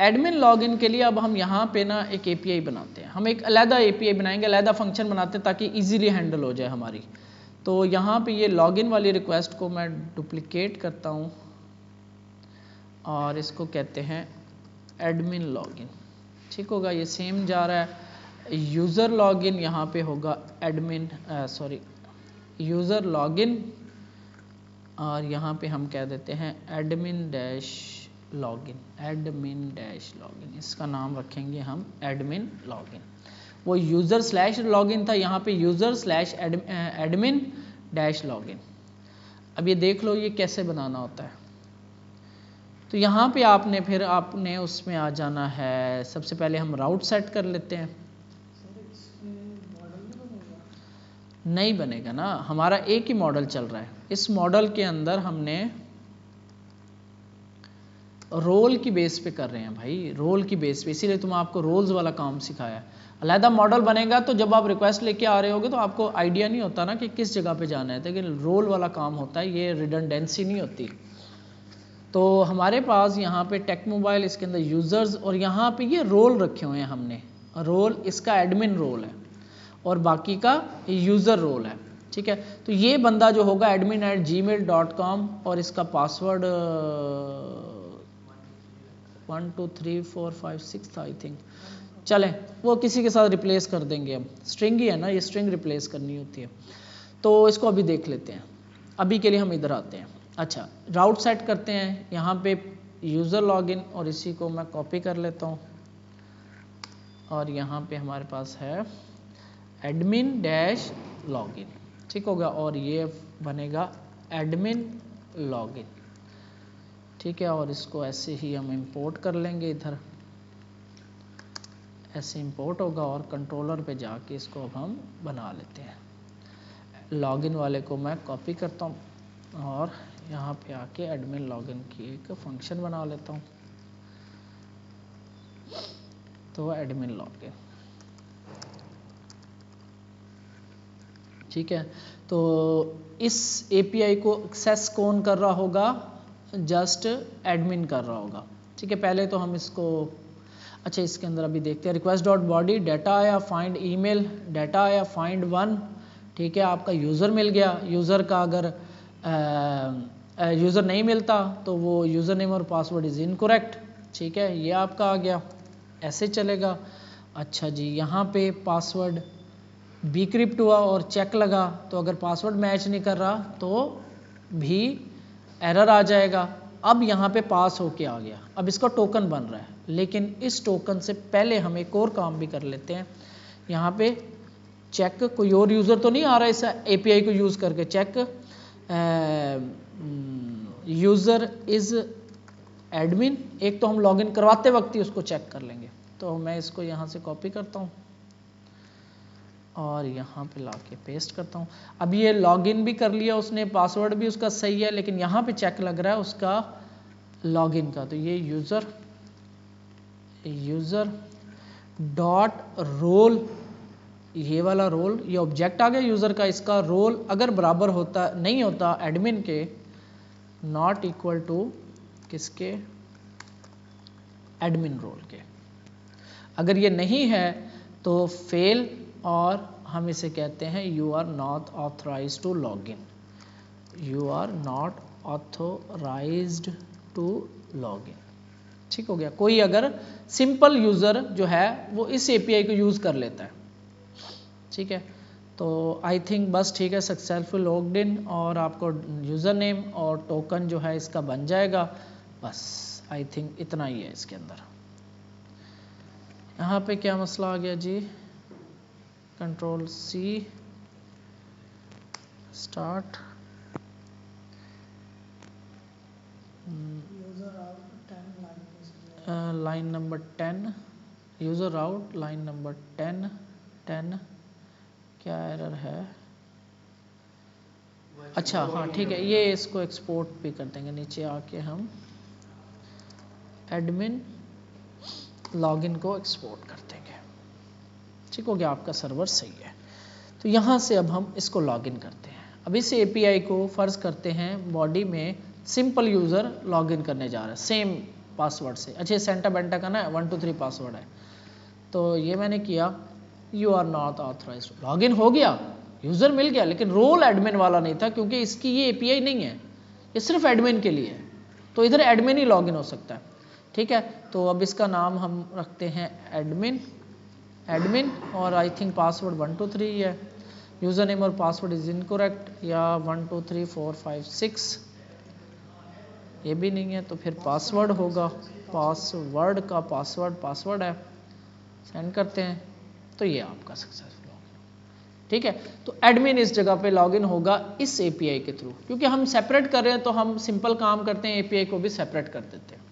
Admin login के लिए अब हम यहाँ पे ना एक एपीआई बनाते हैं, हम एक अलहदा एपीआई बनाएंगे, अलहदा फंक्शन बनाते हैं ताकि इजीली हैंडल हो जाए हमारी। तो यहाँ पे ये लॉगिन वाली रिक्वेस्ट को मैं डुप्लीकेट करता हूँ और इसको कहते हैं एडमिन लॉगिन। ठीक होगा, ये सेम जा रहा है। यूज़र लॉगिन यहाँ पे होगा एडमिन यूज़र लॉगिन, और यहाँ पे हम कह देते हैं admin dash login, admin dash login, इसका नाम रखेंगे हम एडमिन लॉगिन। वो यूज़र स्लैश लॉगिन था, यहाँ पे user slash admin dash login. अब ये देख लो ये कैसे बनाना होता है। तो यहाँ पे आपने उसमें आ जाना है, सबसे पहले हम राउट सेट कर लेते हैं। नहीं बनेगा ना, हमारा एक ही मॉडल चल रहा है। इस मॉडल के अंदर हमने रोल की बेस पे कर रहे हैं भाई, रोल की बेस पे, इसीलिए तुम आपको रोल्स वाला काम सिखाया है। अलहदा मॉडल बनेगा तो जब आप रिक्वेस्ट लेके आ रहे होगे तो आपको आइडिया नहीं होता ना कि किस जगह पे जाना है, लेकिन रोल वाला काम होता है, ये रिडंडेंसी नहीं होती। तो हमारे पास यहाँ पे टेक मोबाइल, इसके अंदर यूज़र्स, और यहाँ पे ये रोल रखे हुए हैं हमने। रोल इसका एडमिन रोल है और बाकी का यूज़र रोल है। ठीक है, तो ये बंदा जो होगा admin@gmail.com और इसका पासवर्ड 1 2 3 4 5 6 था आई थिंक। चलें वो किसी के साथ रिप्लेस कर देंगे, अब स्ट्रिंग ही है ना, ये स्ट्रिंग रिप्लेस करनी होती है। तो इसको अभी देख लेते हैं, अभी के लिए हम इधर आते हैं। अच्छा, राउट सेट करते हैं, यहाँ पे यूज़र लॉगिन, और इसी को मैं कॉपी कर लेता हूँ और यहाँ पे हमारे पास है एडमिन डैश लॉगिन। ठीक होगा, और ये बनेगा एडमिन लॉगिन। ठीक है, और इसको ऐसे ही हम इंपोर्ट कर लेंगे, इधर ऐसे इंपोर्ट होगा और कंट्रोलर पे जाके इसको अब हम बना लेते हैं। लॉगिन वाले को मैं कॉपी करता हूँ और यहाँ पे आके एडमिन लॉगिन की एक फंक्शन बना लेता हूँ। तो एडमिन लॉगिन, ठीक है। तो इस एपीआई को एक्सेस कौन कर रहा होगा? जस्ट एडमिन कर रहा होगा। ठीक है, पहले तो हम इसको, अच्छा इसके अंदर अभी देखते हैं। रिक्वेस्ट डॉट बॉडी, डाटा आया, फाइंड ईमेल, डाटा आया, फाइंड वन। ठीक है, आपका यूज़र मिल गया। यूज़र का अगर यूज़र नहीं मिलता तो वो यूज़र नेम और पासवर्ड इज़ इनकरेक्ट। ठीक है, ये आपका आ गया, ऐसे चलेगा। अच्छा जी, यहाँ पे पासवर्ड बीक्रिप्ट हुआ और चेक लगा, तो अगर पासवर्ड मैच नहीं कर रहा तो भी एरर आ जाएगा। अब यहाँ पे पास होके आ गया, अब इसका टोकन बन रहा है, लेकिन इस टोकन से पहले हम एक और काम भी कर लेते हैं। यहाँ पे चेक, कोई और यूज़र तो नहीं आ रहा है इस एपीआई को यूज़ करके, चेक यूज़र इज़ एडमिन। एक तो हम लॉगिन करवाते वक्त ही उसको चेक कर लेंगे। तो मैं इसको यहाँ से कॉपी करता हूँ और यहाँ पे लाके पेस्ट करता हूँ। अब ये लॉगिन भी कर लिया उसने, पासवर्ड भी उसका सही है, लेकिन यहाँ पे चेक लग रहा है उसका लॉगिन का। तो ये यूज़र डॉट रोल, ये वाला रोल, ये ऑब्जेक्ट आ गया यूज़र का, इसका रोल अगर बराबर होता नहीं होता एडमिन के, नॉट इक्वल टू किसके? एडमिन रोल के। अगर ये नहीं है तो फेल, और हम इसे कहते हैं you are not authorized to login, you are not authorized to login. ठीक हो गया। कोई अगर सिंपल यूज़र जो है वो इस एपीआई को यूज़ कर लेता है। ठीक है, तो आई थिंक बस ठीक है, सक्सेसफुल लॉग्ड इन, और आपको यूज़र नेम और टोकन जो है इसका बन जाएगा। बस आई थिंक इतना ही है इसके अंदर। यहाँ पे क्या मसला आ गया जी? Control C start, line number 10, user out, line number 10 क्या एरर है? अच्छा हाँ ठीक है, ये इसको एक्सपोर्ट भी कर देंगे। नीचे आके हम एडमिन लॉगिन को एक्सपोर्ट कर देंगे। ठीक हो गया, आपका सर्वर सही है। तो यहाँ से अब हम इसको लॉगिन करते हैं। अब इस एपीआई को फ़र्ज़ करते हैं बॉडी में सिंपल यूज़र लॉगिन करने जा रहा है, सेम पासवर्ड से। अच्छा सेंटा बेंटा का ना 1 2 3 पासवर्ड है, तो ये मैंने किया, you are not authorized, login हो गया, यूज़र मिल गया, लेकिन रोल एडमिन वाला नहीं था क्योंकि इसकी ये एपीआई नहीं है, ये सिर्फ एडमिन के लिए है, तो इधर एडमिन ही लॉगिन हो सकता है। ठीक है, तो अब इसका नाम हम रखते हैं एडमिन, और आई थिंक पासवर्ड 1 2 3 है, यूज़र नेम और पासवर्ड इज इनकरेक्ट, या 1 2 3 4 5 6 ये भी नहीं है, तो फिर पासवर्ड होगा, पासवर्ड का पासवर्ड है, सेंड करते हैं, तो ये आपका सक्सेसफुल लॉगिन। ठीक है, तो एडमिन इस जगह पे लॉगिन होगा इस एपीआई के थ्रू, क्योंकि हम सेपरेट कर रहे हैं तो हम सिंपल काम करते हैं, एपीआई को भी सेपरेट कर देते हैं,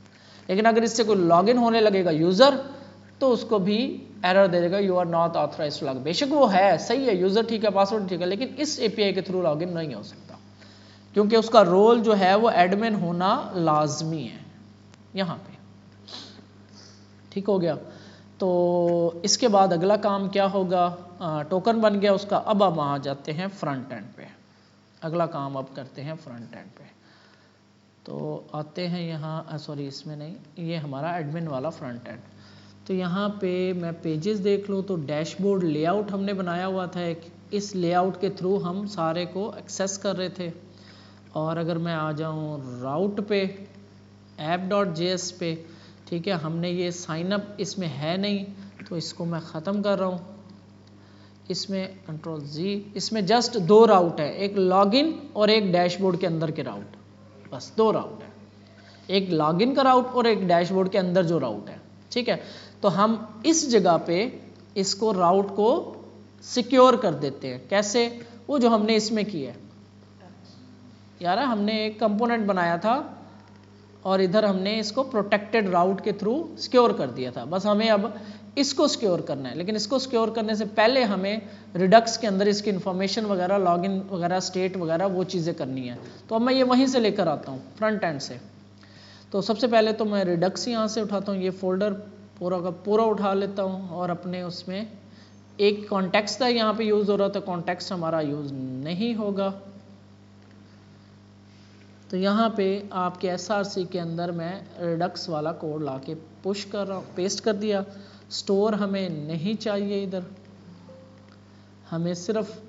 लेकिन अगर इससे कोई लॉगिन होने लगेगा यूज़र तो उसको भी एरर दे देगा, you are not authorized to login. बेशक वो है सही है, यूज़र ठीक है, पासवर्ड ठीक है, लेकिन इस एपीआई के थ्रू लॉगिन नहीं हो सकता, क्योंकि उसका रोल जो है वो एडमिन होना लाजमी है यहाँ पे। ठीक हो गया, तो इसके बाद अगला काम क्या होगा, टोकन बन गया उसका। अब हम आ जाते हैं फ्रंट एंड पे, अगला काम अब करते हैं फ्रंट एंड पे। तो आते हैं यहाँ, सॉरी इसमें नहीं, ये हमारा एडमिन वाला फ्रंट एंड। तो यहाँ पे मैं पेजेस देख लूँ तो डैशबोर्ड लेआउट हमने बनाया हुआ था एक, इस लेआउट के थ्रू हम सारे को एक्सेस कर रहे थे। और अगर मैं आ जाऊँ राउट पे, app.js पे, ठीक है, हमने ये साइन अप इसमें है नहीं, तो इसको मैं ख़त्म कर रहा हूँ, इसमें कंट्रोल जी, इसमें जस्ट 2 राउट है, एक लॉगिन और एक डैशबोर्ड के अंदर के राउट, बस 2 राउट है, एक लॉगिन का राउट और एक डैशबोर्ड के अंदर जो राउट है। ठीक है, तो हम इस जगह पे इसको राउट को सिक्योर कर देते हैं। कैसे, वो जो हमने इसमें किया है यार, हमने एक कंपोनेंट बनाया था और इधर हमने इसको प्रोटेक्टेड राउट के थ्रू सिक्योर कर दिया था, बस हमें अब इसको सिक्योर करना है। लेकिन इसको सिक्योर करने से पहले हमें रिडक्स के अंदर इसकी इन्फॉर्मेशन वगैरह, लॉगिन वगैरह, स्टेट वगैरह वो चीज़ें करनी है। तो अब मैं ये वहीं से लेकर आता हूँ फ्रंट एंड से। तो सबसे पहले तो मैं रिडक्स यहाँ से उठाता हूँ, ये फोल्डर पूरा का पूरा उठा लेता हूँ, और अपने उसमें एक कॉन्टेक्स्ट था यहाँ पे यूज़ हो रहा था, कॉन्टेक्स्ट हमारा यूज़ नहीं होगा। तो यहाँ पे आपके SRC के अंदर मैं रिडक्स वाला कोड लाके पुश कर रहा हूँ, पेस्ट कर दिया। स्टोर हमें नहीं चाहिए, इधर हमें सिर्फ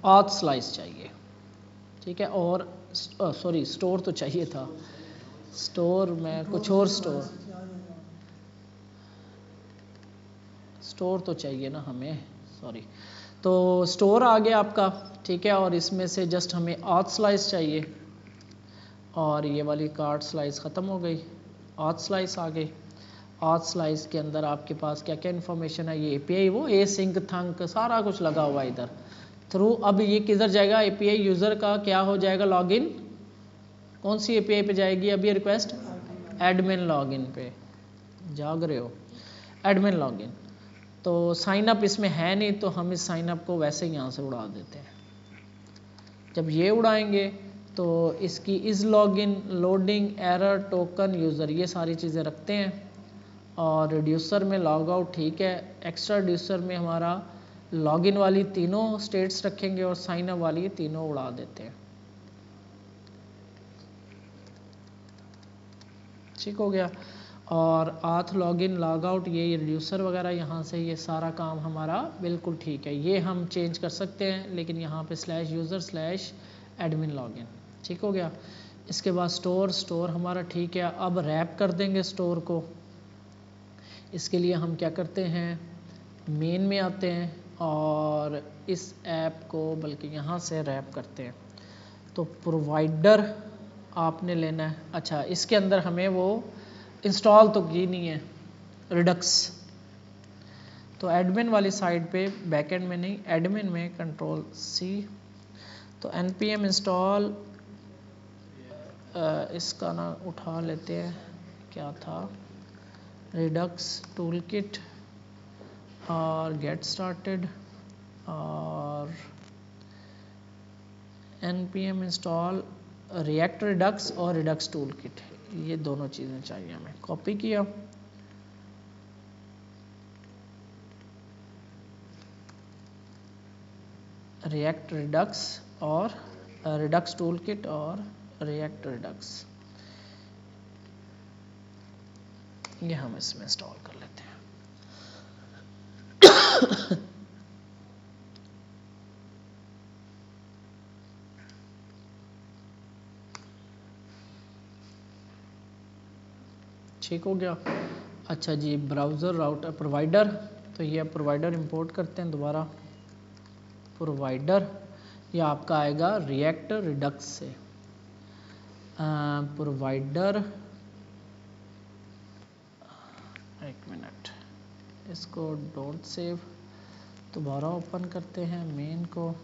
ऑथ स्लाइस चाहिए। ठीक है, और सॉरी स्टोर तो चाहिए था, स्टोर में कुछ और स्टोर तो चाहिए ना हमें, सॉरी। तो स्टोर आ गया आपका, ठीक है, और इसमें से जस्ट हमें ऑथ स्लाइस चाहिए, और ये वाली कार्ड स्लाइस ख़त्म हो गई, ऑथ स्लाइस आ गई। ऑथ स्लाइस के अंदर आपके पास क्या क्या इन्फॉर्मेशन है, ये एपीआई, वो ए सिंक थंक सारा कुछ लगा हुआ है इधर थ्रू। अब ये किधर जाएगा, एपीआई यूज़र का क्या हो जाएगा, लॉगिन कौन सी एपीआई पे जाएगी, अब ये रिक्वेस्ट एडमिन लॉगिन पे, जाग रहे हो, एडमिन लॉगिन। तो साइन अप इसमें है नहीं, तो हम इस साइन अप को वैसे ही यहाँ से उड़ा देते हैं। जब ये उड़ाएंगे तो इसकी is login, loading, error, token, user, ये सारी चीज़ें रखते हैं। और रिड्यूसर में लॉग आउट, ठीक है, एक्स्ट्रा रिड्यूसर में हमारा लॉगिन वाली तीनों स्टेट्स रखेंगे और साइन अप वाली तीनों उड़ा देते हैं। ठीक हो गया। और आथ लॉगिन, लॉग आउट, ये रिड्यूसर वगैरह यहाँ से ये सारा काम हमारा बिल्कुल ठीक है, ये हम चेंज कर सकते हैं, लेकिन यहाँ पे /user/admin लॉगिन, ठीक हो गया। इसके बाद स्टोर हमारा ठीक है। अब रैप कर देंगे स्टोर को। इसके लिए हम क्या करते हैं, मेन में आते हैं और इस ऐप को बल्कि यहाँ से रैप करते हैं। तो प्रोवाइडर आपने लेना है। अच्छा, इसके अंदर हमें वो इंस्टॉल तो की नहीं है रिडक्स, तो एडमिन वाली साइड पे, बैकएंड में नहीं, एडमिन में Ctrl+C, तो npm इंस्टॉल, इसका ना उठा लेते हैं, क्या था, रिडक्स टूलकिट, और गेट स्टार्टेड, और npm इंस्टॉल रिएक्ट रिडक्स और रिडक्स टूलकिट, ये दोनों चीज़ें चाहिए हमें। कॉपी किया, रिएक्ट रिडक्स और रिडक्स टूलकिट और रिएक्ट रिडक्स, ये हम इसमें इंस्टॉल कर लेते हैं। ठीक हो गया। अच्छा जी, ब्राउज़र राउटर प्रोवाइडर, तो ये प्रोवाइडर इंपोर्ट करते हैं दोबारा। प्रोवाइडर ये आपका आएगा रिएक्ट रिडक्स से। प्रोवाइडर, एक मिनट, इसको डोंट सेव, दोबारा ओपन करते हैं मेन को।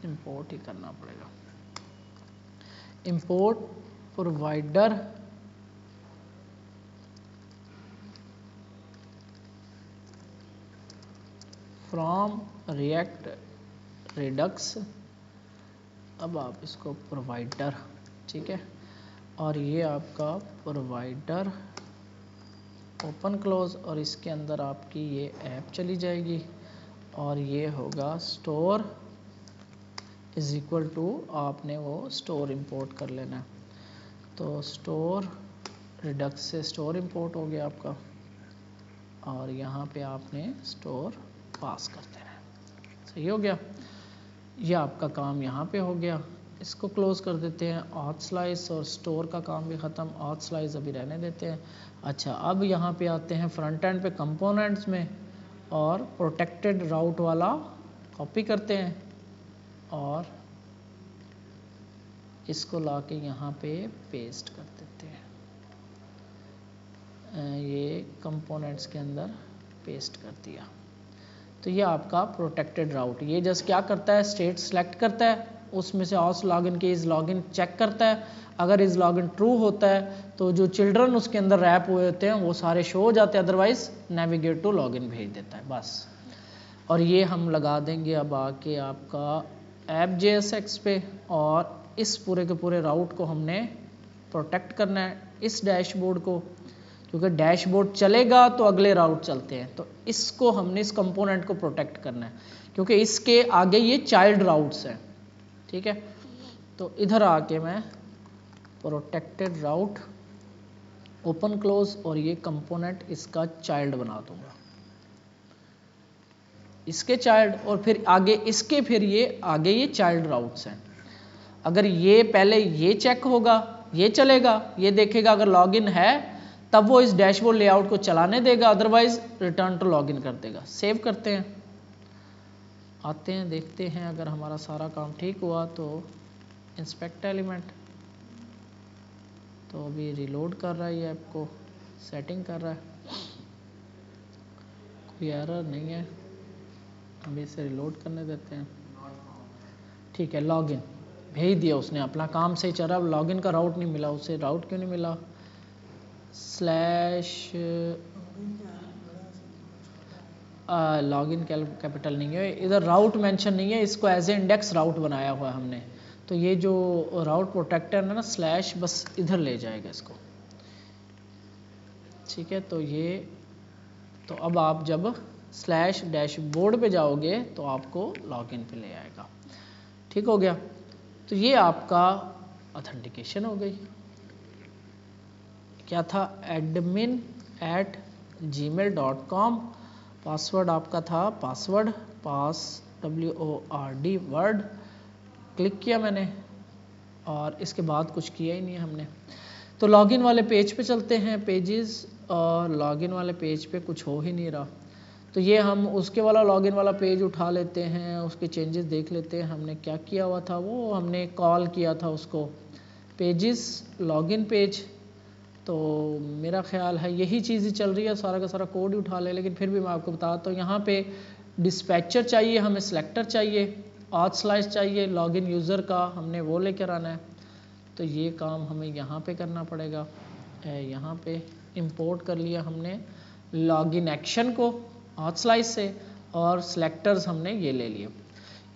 इंपोर्ट ही करना पड़ेगा। Import provider from react Redux. अब आप इसको प्रोवाइडर, ठीक है, और ये आपका प्रोवाइडर ओपन क्लोज, और इसके अंदर आपकी ये ऐप चली जाएगी और ये होगा स्टोर इज इक्वल टू, आपने वो स्टोर इंपोर्ट कर लेना है। तो स्टोर रिडक्स से स्टोर इंपोर्ट हो गया आपका, और यहाँ पे आपने स्टोर पास कर देना है। सही हो गया, ये आपका काम यहाँ पे हो गया। इसको क्लोज कर देते हैं। ऑथ स्लाइस और स्टोर का काम भी ख़त्म, ऑथ स्लाइस अभी रहने देते हैं। अच्छा, अब यहाँ पे आते हैं फ्रंट एंड पे कंपोनेंट्स में, और प्रोटेक्टेड राउट वाला कॉपी करते हैं और इसको लाके यहाँ पे पेस्ट कर देते हैं। ये कंपोनेंट्स के अंदर पेस्ट कर दिया। तो ये आपका प्रोटेक्टेड राउट, ये जस्ट क्या करता है, स्टेट सेलेक्ट करता है, उसमें से ऑस लॉगिन के इज लॉगिन चेक करता है। अगर इज लॉगिन ट्रू होता है तो जो चिल्ड्रन उसके अंदर रैप हुए होते हैं वो सारे शो हो जाते हैं, अदरवाइज नेविगेट टू लॉगिन भेज देता है बस। और ये हम लगा देंगे अब आके आपका ऐप JSX पे, और इस पूरे के पूरे राउट को हमने प्रोटेक्ट करना है, इस डैशबोर्ड को, क्योंकि डैशबोर्ड चलेगा तो अगले राउट चलते हैं। तो इसको हमने, इस कंपोनेंट को प्रोटेक्ट करना है, क्योंकि इसके आगे ये चाइल्ड राउट्स हैं। ठीक है, तो इधर आके मैं प्रोटेक्टेड राउट ओपन क्लोज, और ये कंपोनेंट इसका चाइल्ड बना दूंगा, इसके चाइल्ड, और फिर आगे इसके, फिर ये आगे ये चाइल्ड राउट्स हैं। अगर ये पहले ये चेक होगा, ये चलेगा, ये देखेगा, अगर लॉगिन है तब वो इस डैशबोर्ड लेआउट को चलाने देगा, अदरवाइज रिटर्न टू लॉगिन कर देगा। सेव करते हैं, आते हैं, देखते हैं अगर हमारा सारा काम ठीक हुआ तो इंस्पेक्ट एलिमेंट, तो अभी रिलोड कर रहा है ये ऐप को, सेटिंग कर रहा है, कोई एरर नहीं है, अभी इसे रिलोड करने देते हैं। ठीक है, लॉगिन भेज दिया उसने, अपना काम सही चल रहा है। लॉगिन का राउट नहीं मिला उसे, राउट क्यों नहीं मिला, स्लैश लॉगिन कैपिटल नहीं है, इधर राउट मेंशन नहीं है, इसको एज ए इंडेक्स राउट बनाया हुआ है हमने। तो ये जो राउट प्रोटेक्टर है ना, स्लैश बस इधर ले जाएगा इसको। ठीक है, तो ये, तो अब आप जब स्लैश डैशबोर्ड पे जाओगे तो आपको लॉगिन पे ले आएगा। ठीक हो गया, तो ये आपका ऑथेंटिकेशन हो गई। क्या था, admin@gmail.com, पासवर्ड आपका था पासवर्ड, WORD वर्ड, क्लिक किया मैंने, और इसके बाद कुछ किया ही नहीं है हमने। तो लॉगिन वाले पेज पे चलते हैं, पेजेस, और लॉगिन वाले पेज पे कुछ हो ही नहीं रहा। तो ये हम उसके वाला लॉगिन वाला पेज उठा लेते हैं, उसके चेंजेस देख लेते हैं। हमने क्या किया हुआ था, वो हमने कॉल किया था उसको पेजेस लॉगिन पेज, तो मेरा ख्याल है यही चीज़ ही चल रही है, सारा का सारा कोड ही उठा ले, लेकिन फिर भी मैं आपको बताता हूँ। यहाँ पे डिस्पैचर चाहिए, हमें सिलेक्टर चाहिए, ऑथ स्लाइस चाहिए, लॉगिन यूज़र का हमने वो लेकर आना है। तो ये काम हमें यहाँ पे करना पड़ेगा। यहाँ पे इंपोर्ट कर लिया हमने लॉगिन एक्शन को ऑथ स्लाइस से, और सिलेक्टर्स हमने ये ले लिए।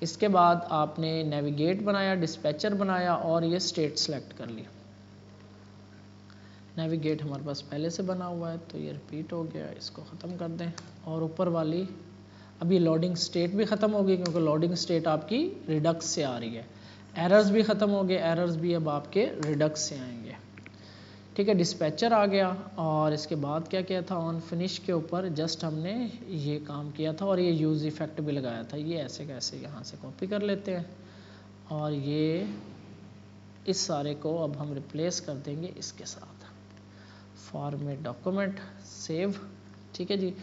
इसके बाद आपने नेविगेट बनाया, डिस्पैचर बनाया, और ये स्टेट सेलेक्ट कर लिया। नेविगेट हमारे पास पहले से बना हुआ है, तो ये रिपीट हो गया, इसको ख़त्म कर दें। और ऊपर वाली अभी लोडिंग स्टेट भी ख़त्म हो गई, क्योंकि लोडिंग स्टेट आपकी रिडक्स से आ रही है। एरर्स भी ख़त्म हो गए, एरर्स भी अब आपके रिडक्स से आएंगे। ठीक है, डिस्पैचर आ गया और इसके बाद क्या किया था, ऑन फिनिश के ऊपर जस्ट हमने ये काम किया था और ये यूज़ इफ़ेक्ट भी लगाया था। ये ऐसे कैसे यहाँ से कॉपी कर लेते हैं और ये इस सारे को अब हम रिप्लेस कर देंगे इसके साथ, फॉर्मेट डॉक्यूमेंट सेव। ठीक है जी,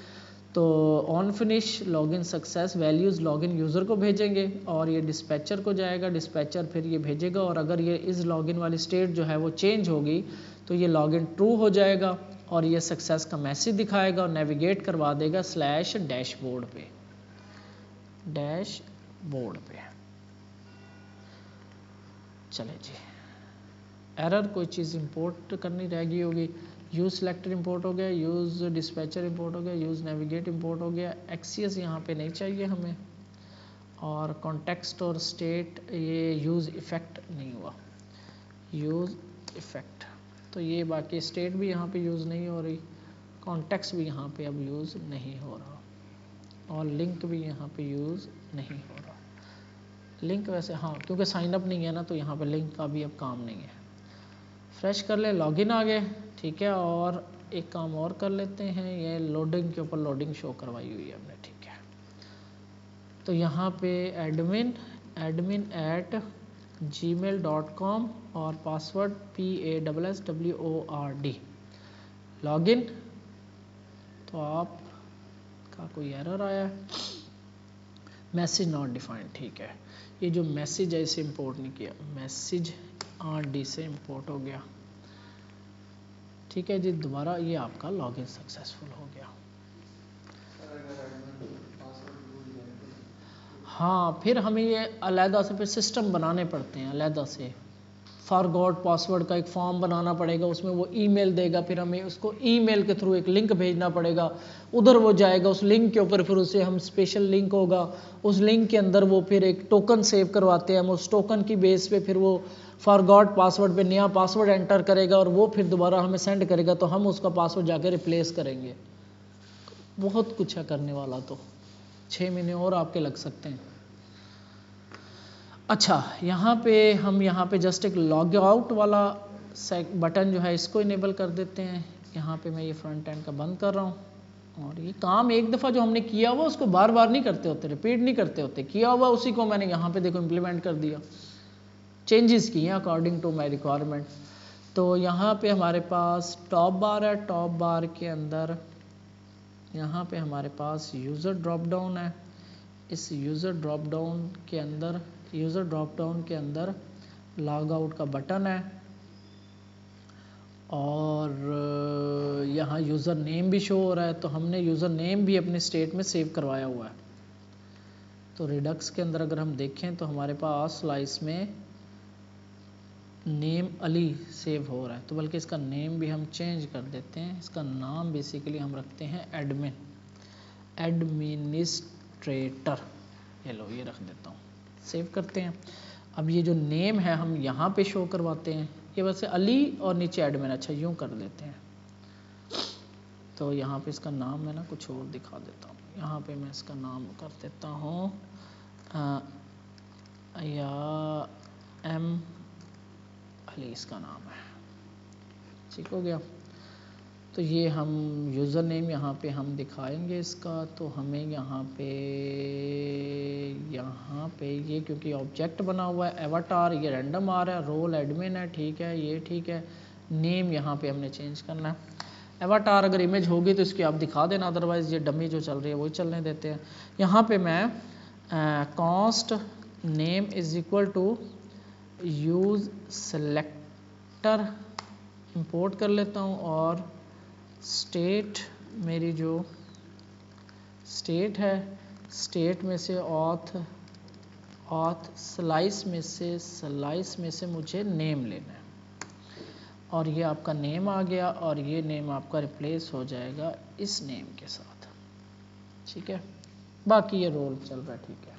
तो on finish login success values login user को भेजेंगे और ये डिस्पैचर को जाएगा, डिस्पैचर फिर ये भेजेगा और अगर ये इस लॉगिन वाली स्टेट जो है वो चेंज होगी तो ये लॉगिन ट्रू हो जाएगा और ये सक्सेस का मैसेज दिखाएगा और नेविगेट करवा देगा स्लैश डैशबोर्ड पे, डैशबोर्ड पे। चले जी, एरर कोई चीज़ इंपोर्ट करनी रह गई होगी, यूज़ सेलेक्टर इंपोर्ट हो गया, यूज़ डिस्पैचर इंपोर्ट हो गया, यूज़ नेविगेट इंपोर्ट हो गया, एक्सीएस यहाँ पे नहीं चाहिए हमें, और कॉन्टेक्स्ट और स्टेट ये यूज़ इफ़ेक्ट नहीं हुआ, यूज़ इफ़ेक्ट, तो ये बाकी स्टेट भी यहाँ पे यूज़ नहीं हो रही, कॉन्टेक्स्ट भी यहाँ पे अब यूज़ नहीं हो रहा और लिंक भी यहाँ पे यूज़ नहीं हो रहा। लिंक वैसे हाँ, क्योंकि साइन अप नहीं है ना तो यहाँ पे लिंक का भी अब काम नहीं है। फ्रेश कर ले, लॉगिन आ गए। ठीक है, और एक काम और कर लेते हैं, ये लोडिंग के ऊपर लोडिंग शो करवाई हुई है हमने। ठीक है, तो यहाँ पे admin@gmail.com और पासवर्ड PASSWORD लॉगिन। तो आपका कोई एरर आया है, मैसेज नॉट डिफाइंड। ठीक है, ये जो मैसेज है इसे इंपोर्ट नहीं किया, मैसेज RD से इंपोर्ट हो गया। ठीक है जी, दोबारा ये आपका लॉगिन सक्सेसफुल हो गया। हाँ, फिर हमें ये अलहदा से फिर सिस्टम बनाने पड़ते हैं, अलहदा से फॉरगॉट पासवर्ड का एक फॉर्म बनाना पड़ेगा, उसमें वो ईमेल देगा, फिर हमें उसको ईमेल के थ्रू एक लिंक भेजना पड़ेगा, उधर वो जाएगा, उस लिंक के ऊपर फिर उसे हम स्पेशल लिंक होगा, उस लिंक के अंदर वो फिर एक टोकन सेव करवाते हैं, हम उस टोकन की बेस पे फिर वो फॉरगॉट पासवर्ड पे नया पासवर्ड एंटर करेगा और वो फिर दोबारा हमें सेंड करेगा, तो हम उसका पासवर्ड जाकर रिप्लेस करेंगे। बहुत कुछ है करने वाला, तो 6 महीने और आपके लग सकते हैं। अच्छा, यहाँ पे जस्ट एक लॉग आउट वाला बटन जो है इसको इनेबल कर देते हैं। यहाँ पे मैं ये फ्रंट एंड का बंद कर रहा हूँ और ये काम एक दफ़ा जो हमने किया हुआ उसको बार बार नहीं करते होते, रिपीट नहीं करते होते, किया हुआ उसी को मैंने यहाँ पे देखो इम्प्लीमेंट कर दिया, चेंजेस किए अकॉर्डिंग टू माई रिक्वायरमेंट। तो यहाँ पे हमारे पास टॉप बार है, टॉप बार के अंदर यहाँ पे हमारे पास यूज़र ड्रॉप डाउन है, इस यूज़र ड्रॉप डाउन के अंदर लॉग आउट का बटन है और यहाँ यूज़र नेम भी शो हो रहा है, तो हमने यूज़र नेम भी अपने स्टेट में सेव करवाया हुआ है। तो रिडक्स के अंदर अगर हम देखें तो हमारे पास स्लाइस में नेम अली सेव हो रहा है, तो बल्कि इसका नेम भी हम चेंज कर देते हैं, इसका नाम बेसिकली हम रखते हैं एडमिनिस्ट्रेटर, ये लो ये रख देता हूँ, सेव करते हैं। अब ये जो नेम है हम यहाँ पे शो करवाते हैं, ये वैसे अली और नीचे एडमिन, अच्छा यूँ कर लेते हैं। तो यहाँ पे इसका नाम मैं ना कुछ और दिखा देता हूँ, यहाँ पे मैं इसका नाम कर देता हूँ या एम अली इसका नाम है। ठीक हो गया, तो ये हम यूज़र नेम यहाँ पे हम दिखाएंगे इसका, तो हमें यहाँ पे ये क्योंकि ऑब्जेक्ट बना हुआ है, एवाटार ये रैंडम आ रहा है, रोल एडमिन है, ठीक है ये ठीक है, नेम यहाँ पे हमने चेंज करना है। एवाटार अगर इमेज होगी तो इसकी आप दिखा देना, अदरवाइज़ ये डमी जो चल रही है वही चलने देते हैं। यहाँ पे मैं const name is equal to use selector import कर लेता हूँ और स्टेट मेरी जो स्टेट है, स्टेट में से ऑथ स्लाइस में से मुझे नेम लेना है और ये आपका नेम आ गया और ये नेम आपका रिप्लेस हो जाएगा इस नेम के साथ। ठीक है, बाकी ये रोल चल रहा है। ठीक है,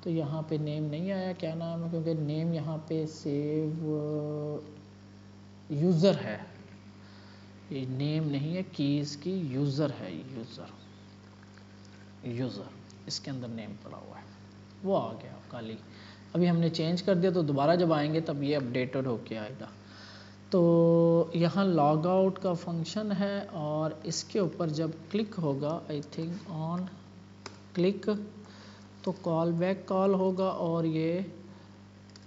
तो यहाँ पे नेम नहीं आया, क्या नाम है, क्योंकि नेम यहाँ पे सेव यूज़र है, ये नेम नहीं है कीज़ की, यूज़र है, यूज़र इसके अंदर नेम पड़ा हुआ है, वो आ गया काली। अभी हमने चेंज कर दिया, तो दोबारा जब आएंगे तब ये अपडेटेड होके आएगा। तो यहाँ लॉग आउट का फंक्शन है और इसके ऊपर जब क्लिक होगा, आई थिंक ऑन क्लिक, तो कॉल बैक कॉल होगा और ये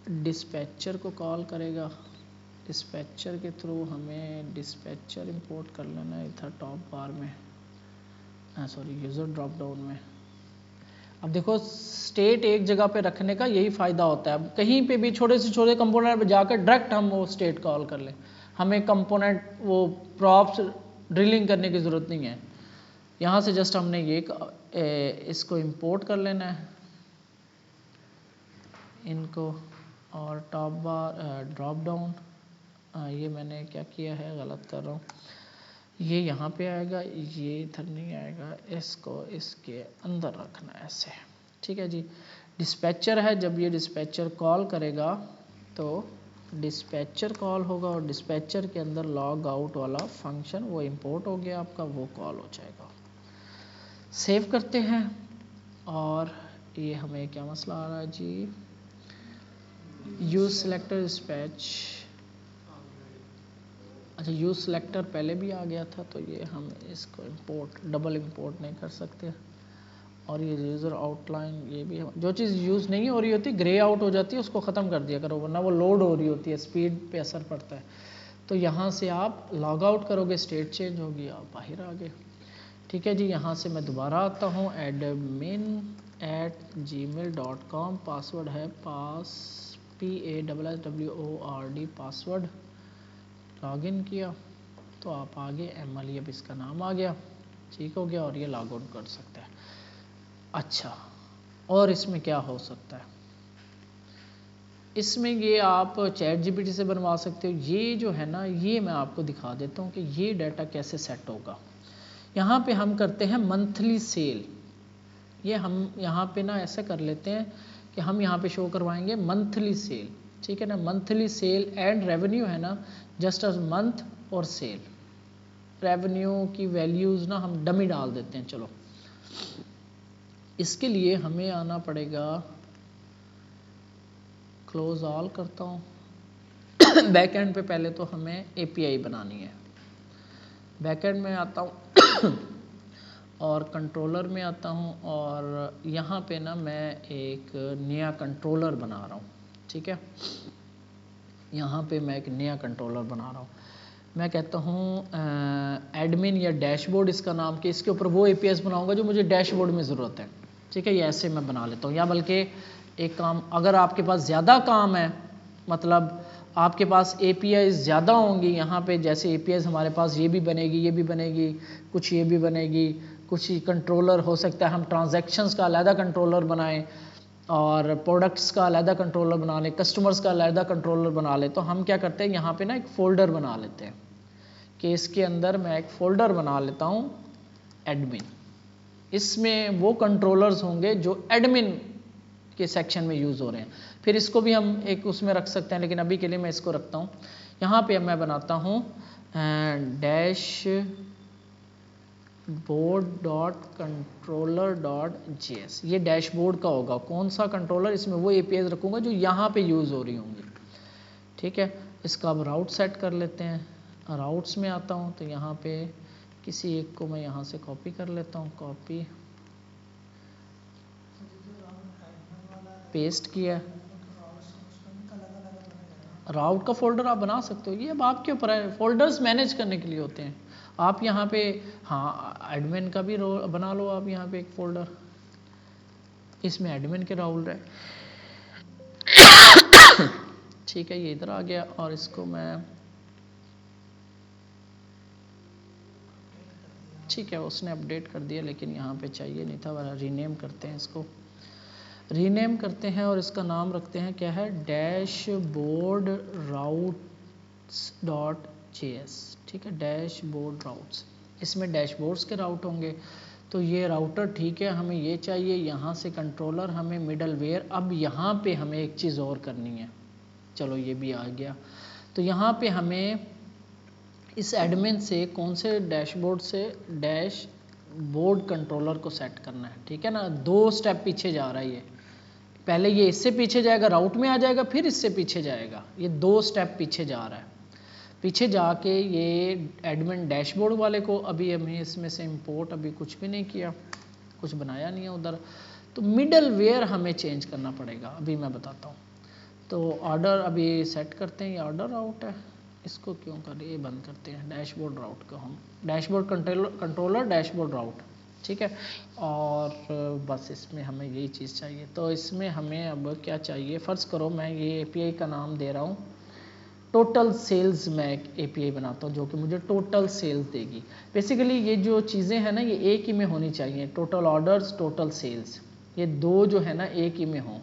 डिस्पैचर को कॉल करेगा। डिस्पैचर के थ्रू हमें डिस्पैचर इंपोर्ट कर लेना है था टॉप बार में, सॉरी यूज़र ड्रॉप डाउन में। अब देखो स्टेट एक जगह पे रखने का यही फ़ायदा होता है। अब कहीं पे भी छोटे से छोटे कंपोनेंट पे जाकर डायरेक्ट हम वो स्टेट कॉल कर लें, हमें कंपोनेंट वो प्रॉप्स ड्रिलिंग करने की ज़रूरत नहीं है। यहाँ से जस्ट हमने ये इसको इंपोर्ट कर लेना है इनको, और टॉप बार ड्रॉप डाउन, ये मैंने क्या किया है, गलत कर रहा हूँ, ये यहाँ पे आएगा, ये इधर नहीं आएगा, इसको इसके अंदर रखना है ऐसे, ठीक है जी। डिस्पैचर है, जब ये डिस्पैचर कॉल करेगा तो डिस्पैचर कॉल होगा और डिस्पैचर के अंदर लॉग आउट वाला फंक्शन वो इंपोर्ट हो गया आपका, वो कॉल हो जाएगा। सेव करते हैं और ये हमें क्या मसला आ रहा है जी, यूज सिलेक्टर डिस्पैच, अच्छा यूज सिलेक्टर पहले भी आ गया था, तो ये हम इसको इंपोर्ट डबल इंपोर्ट नहीं कर सकते। और ये यूज़र आउटलाइन, ये भी जो चीज़ यूज़ नहीं हो रही होती ग्रे आउट हो जाती है, उसको ख़त्म कर दिया करो, वरना वो लोड हो रही होती है, स्पीड पे असर पड़ता है। तो यहाँ से आप लॉग आउट करोगे, स्टेट चेंज होगी, आप बाहर आ गए, ठीक है जी। यहाँ से मैं दोबारा आता हूँ, admin@gmail.com, पासवर्ड है PASSWORD पासवर्ड, लॉगिन किया तो आप आगे ML अब इसका नाम आ गया, ठीक हो गया, और ये लॉग आउट कर सकते हैं। अच्छा, और इसमें क्या हो सकता है, इसमें ये आप चैट जीपीटी से बनवा सकते हो। ये जो है ना, ये मैं आपको दिखा देता हूँ कि ये डाटा कैसे सेट होगा। यहाँ पे हम करते हैं मंथली सेल, ये हम यहाँ पे ना ऐसा कर लेते हैं कि हम यहाँ पे शो करवाएंगे मंथली सेल, ठीक है ना। मंथली सेल एंड रेवेन्यू है ना, जस्ट अ मंथ और सेल, रेवेन्यू की वैल्यूज़ ना हम डमी डाल देते हैं। चलो इसके लिए हमें आना पड़ेगा, क्लोज ऑल करता हूँ बैक एंड पे पहले तो हमें API बनानी है। बैक एंड में आता हूँ और कंट्रोलर में आता हूँ, और यहाँ पे ना मैं एक नया कंट्रोलर बना रहा हूँ, ठीक है। यहाँ पे मैं एक नया कंट्रोलर बना रहा हूँ, मैं कहता हूँ एडमिन या डैशबोर्ड इसका नाम, कि इसके ऊपर वो APIs बनाऊँगा जो मुझे डैशबोर्ड में ज़रूरत है, ठीक है। ये ऐसे मैं बना लेता हूँ, या बल्कि एक काम, अगर आपके पास ज़्यादा काम है, मतलब आपके पास APIs ज़्यादा होंगी, यहाँ पे जैसे APIs हमारे पास ये भी बनेगी, ये भी बनेगी, कुछ ये भी बनेगी, कुछ ही कंट्रोलर हो सकता है हम ट्रांजैक्शंस का अलहदा कंट्रोलर बनाएं और प्रोडक्ट्स का अलहदा कंट्रोलर बना लें, कस्टमर्स का अलहदा कंट्रोलर बना लें। तो हम क्या करते हैं, यहाँ पे ना एक फ़ोल्डर बना लेते हैं कि इसके अंदर मैं एक फ़ोल्डर बना लेता हूँ एडमिन, इसमें वो कंट्रोलर्स होंगे जो एडमिन के सेक्शन में यूज़ हो रहे हैं। फिर इसको भी हम एक उसमें रख सकते हैं, लेकिन अभी के लिए मैं इसको रखता हूँ। यहाँ पे मैं बनाता हूँ dashboard.controller.js, ये डैशबोर्ड का होगा। कौन सा कंट्रोलर, इसमें वो APIs रखूँगा जो यहाँ पे यूज़ हो रही होंगी, ठीक है। इसका अब राउट सेट कर लेते हैं, राउट्स में आता हूँ, तो यहाँ पे किसी एक को मैं यहाँ से कॉपी कर लेता हूँ, कॉपी पेस्ट किया। राउट का फोल्डर आप बना सकते हो, ये अब आपके ऊपर है, फोल्डर्स मैनेज करने के लिए होते हैं। आप यहाँ पे हाँ एडमिन का भी रोल बना लो आप, यहाँ पे एक फोल्डर, इसमें एडमिन के रोल रहे, ठीक है। ये इधर आ गया और इसको मैं, ठीक है उसने अपडेट कर दिया, लेकिन यहाँ पे चाहिए नहीं था, वाला रीनेम करते हैं, इसको रीनेम करते हैं और इसका नाम रखते हैं क्या है, डैशबोर्ड राउट्स.js, ठीक है। डैशबोर्ड राउट्स, इसमें डैशबोर्ड्स के राउट होंगे। तो ये राउटर ठीक है, हमें ये चाहिए, यहाँ से कंट्रोलर, हमें मिडलवेयर। अब यहाँ पे हमें एक चीज़ और करनी है, चलो ये भी आ गया। तो यहाँ पे हमें इस एडमिन से कौन से डैशबोर्ड से डैशबोर्ड कंट्रोलर को सेट करना है, ठीक है ना। 2 स्टेप पीछे जा रहा है ये, पहले ये इससे पीछे जाएगा, राउट में आ जाएगा, फिर इससे पीछे जाएगा, ये 2 स्टेप पीछे जा रहा है। पीछे जाके ये एडमिन डैशबोर्ड वाले को, अभी हमें इसमें से इंपोर्ट अभी कुछ भी नहीं किया, कुछ बनाया नहीं है उधर, तो मिडल वेयर हमें चेंज करना पड़ेगा, अभी मैं बताता हूँ। तो ऑर्डर अभी सेट करते हैं, ये ऑर्डर राउट है, इसको क्यों कर ये बंद करते हैं, डैशबोर्ड राउट को हम डैशबोर्ड कंट्रोलर डैशबोर्ड राउट, ठीक है। और बस इसमें हमें यही चीज़ चाहिए। तो इसमें हमें अब क्या चाहिए, फ़र्ज़ करो मैं ये एपीआई का नाम दे रहा हूँ टोटल सेल्स, मैं एक एपीआई बनाता हूँ जो कि मुझे टोटल सेल्स देगी। बेसिकली ये जो चीज़ें हैं ना ये एक ही में होनी चाहिए, टोटल ऑर्डर्स टोटल सेल्स, ये 2 जो है ना एक ही में हों।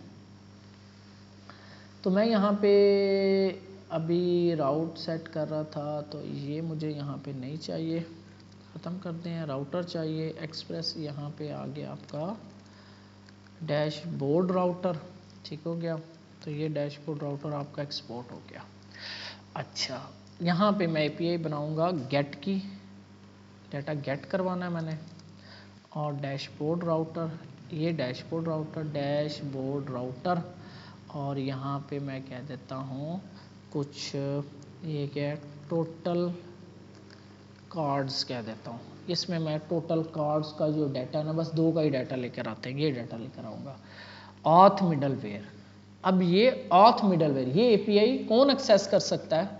तो मैं यहाँ पे अभी राउट सेट कर रहा था, तो ये मुझे यहाँ पे नहीं चाहिए, ख़त्म करते हैं। राउटर चाहिए, एक्सप्रेस यहाँ पे आ गया आपका डैशबोर्ड राउटर, ठीक हो गया। तो ये डैशबोर्ड राउटर आपका एक्सपोर्ट हो गया। अच्छा, यहाँ पे मैं एपीआई बनाऊँगा गेट की, डाटा गेट करवाना है मैंने, और डैशबोर्ड राउटर, ये डैशबोर्ड राउटर, और यहाँ पे मैं कह देता हूँ कुछ, ये क्या है, टोटल कार्ड्स कह देता हूँ। इसमें मैं टोटल कार्ड्स का जो डाटा है ना, बस 2 का ही डाटा लेकर आते हैं, ये डाटा लेकर आऊँगा। ऑथ मिडलवेयर, अब ये ऑथ मिडलवेयर, ये एपीआई कौन एक्सेस कर सकता है,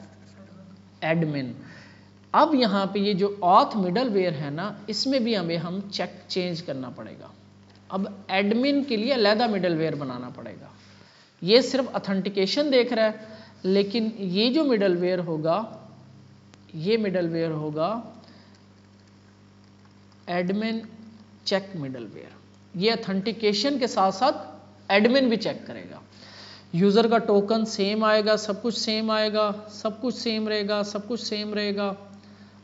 एडमिन। अब यहाँ पे ये जो ऑथ मिडलवेयर है ना, इसमें भी हमें हम चेक चेंज करना पड़ेगा। अब एडमिन के लिए अलहदा मिडलवेयर बनाना पड़ेगा। ये सिर्फ अथेंटिकेशन देख रहा है, लेकिन ये जो मिडलवेयर होगा, ये मिडलवेयर होगा एडमिन चेक मिडलवेयर। ये अथेंटिकेशन के साथ साथ एडमिन भी चेक करेगा। यूज़र का टोकन सेम आएगा, सब कुछ सेम आएगा, सब कुछ सेम रहेगा, सब कुछ सेम रहेगा।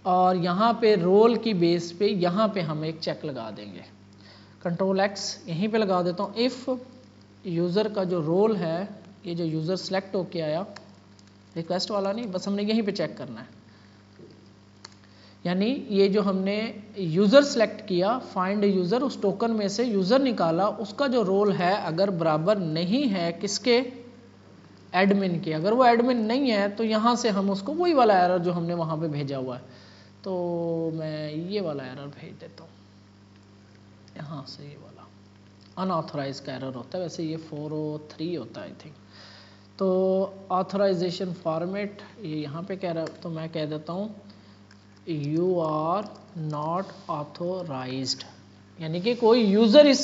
और यहाँ पे रोल की बेस पे यहाँ पे हम एक चेक लगा देंगे, कंट्रोल एक्स यहीं पे लगा देता हूँ। इफ़ यूज़र का जो रोल है, ये जो यूज़र सेलेक्ट होके आया, रिक्वेस्ट वाला नहीं, बस हमने यहीं पे चेक करना है। यानी ये जो हमने यूज़र सेलेक्ट किया, फाइंड यूज़र, उस टोकन में से यूज़र निकाला, उसका जो रोल है अगर बराबर नहीं है किसके, एडमिन के, अगर वो एडमिन नहीं है तो यहाँ से हम उसको वही वाला एरर जो हमने वहाँ पे भेजा हुआ है, तो मैं ये वाला एरर भेज देता हूँ, यहाँ से ये वाला अनऑथराइज का एरर होता है, वैसे ये 403 होता है आई थिंक। तो ऑथराइजेशन फॉर्मेट ये यहाँ पे कह रहा है, तो मैं कह देता हूँ यू आर नॉट ऑथोराइज्ड, यानी कि कोई यूज़र इस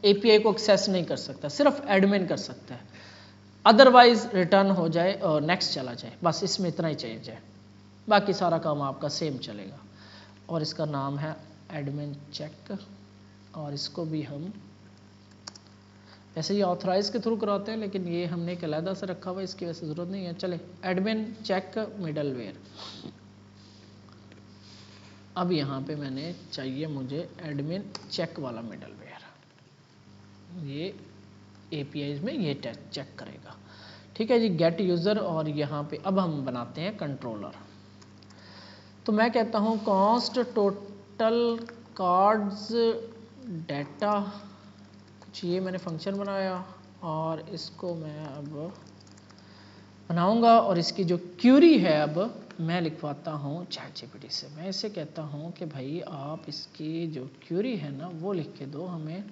एपीआई को एक्सेस नहीं कर सकता, सिर्फ एडमिन कर सकता है, अदरवाइज रिटर्न हो जाए और नेक्स्ट चला जाए, बस इसमें इतना ही चेंज है, बाकी सारा काम आपका सेम चलेगा। और इसका नाम है एडमिन चेक, और इसको भी हम ऐसे ही ऑथराइज के थ्रू कराते हैं, लेकिन ये हमने एक अलहदा से रखा हुआ है, इसकी वैसे ज़रूरत नहीं है। चले एडमिन चेक मिडलवेयर, अब यहाँ पे मैंने चाहिए मुझे एडमिन चेक वाला मिडलवेयर, ये एपीआईज में ये चेक करेगा, ठीक है जी। गेट यूज़र, और यहाँ पे अब हम बनाते हैं कंट्रोलर। तो मैं कहता हूँ कॉन्स्ट टोटल कार्ड्स डाटा, कुछ ये मैंने फंक्शन बनाया, और इसको मैं अब बनाऊंगा, और इसकी जो क्यूरी है अब मैं लिखवाता हूँ चैटजीपीटी से। मैं इसे कहता हूँ कि भाई आप इसकी जो क्यूरी है ना वो लिख के दो हमें,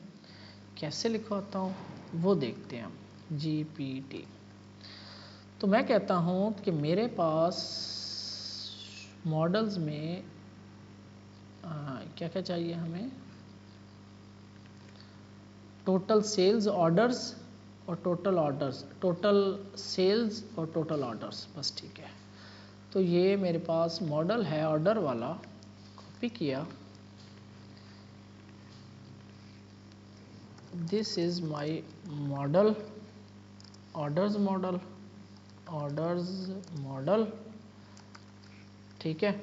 कैसे लिखवाता हूँ वो देखते हैं हम, जीपीटी। तो मैं कहता हूँ कि मेरे पास मॉडल्स में क्या क्या चाहिए हमें, टोटल सेल्स ऑर्डर्स और टोटल ऑर्डर्स, टोटल सेल्स और टोटल ऑर्डर्स, बस ठीक है। तो ये मेरे पास मॉडल है ऑर्डर वाला, कॉपी किया, this is my model, orders model, ठीक है।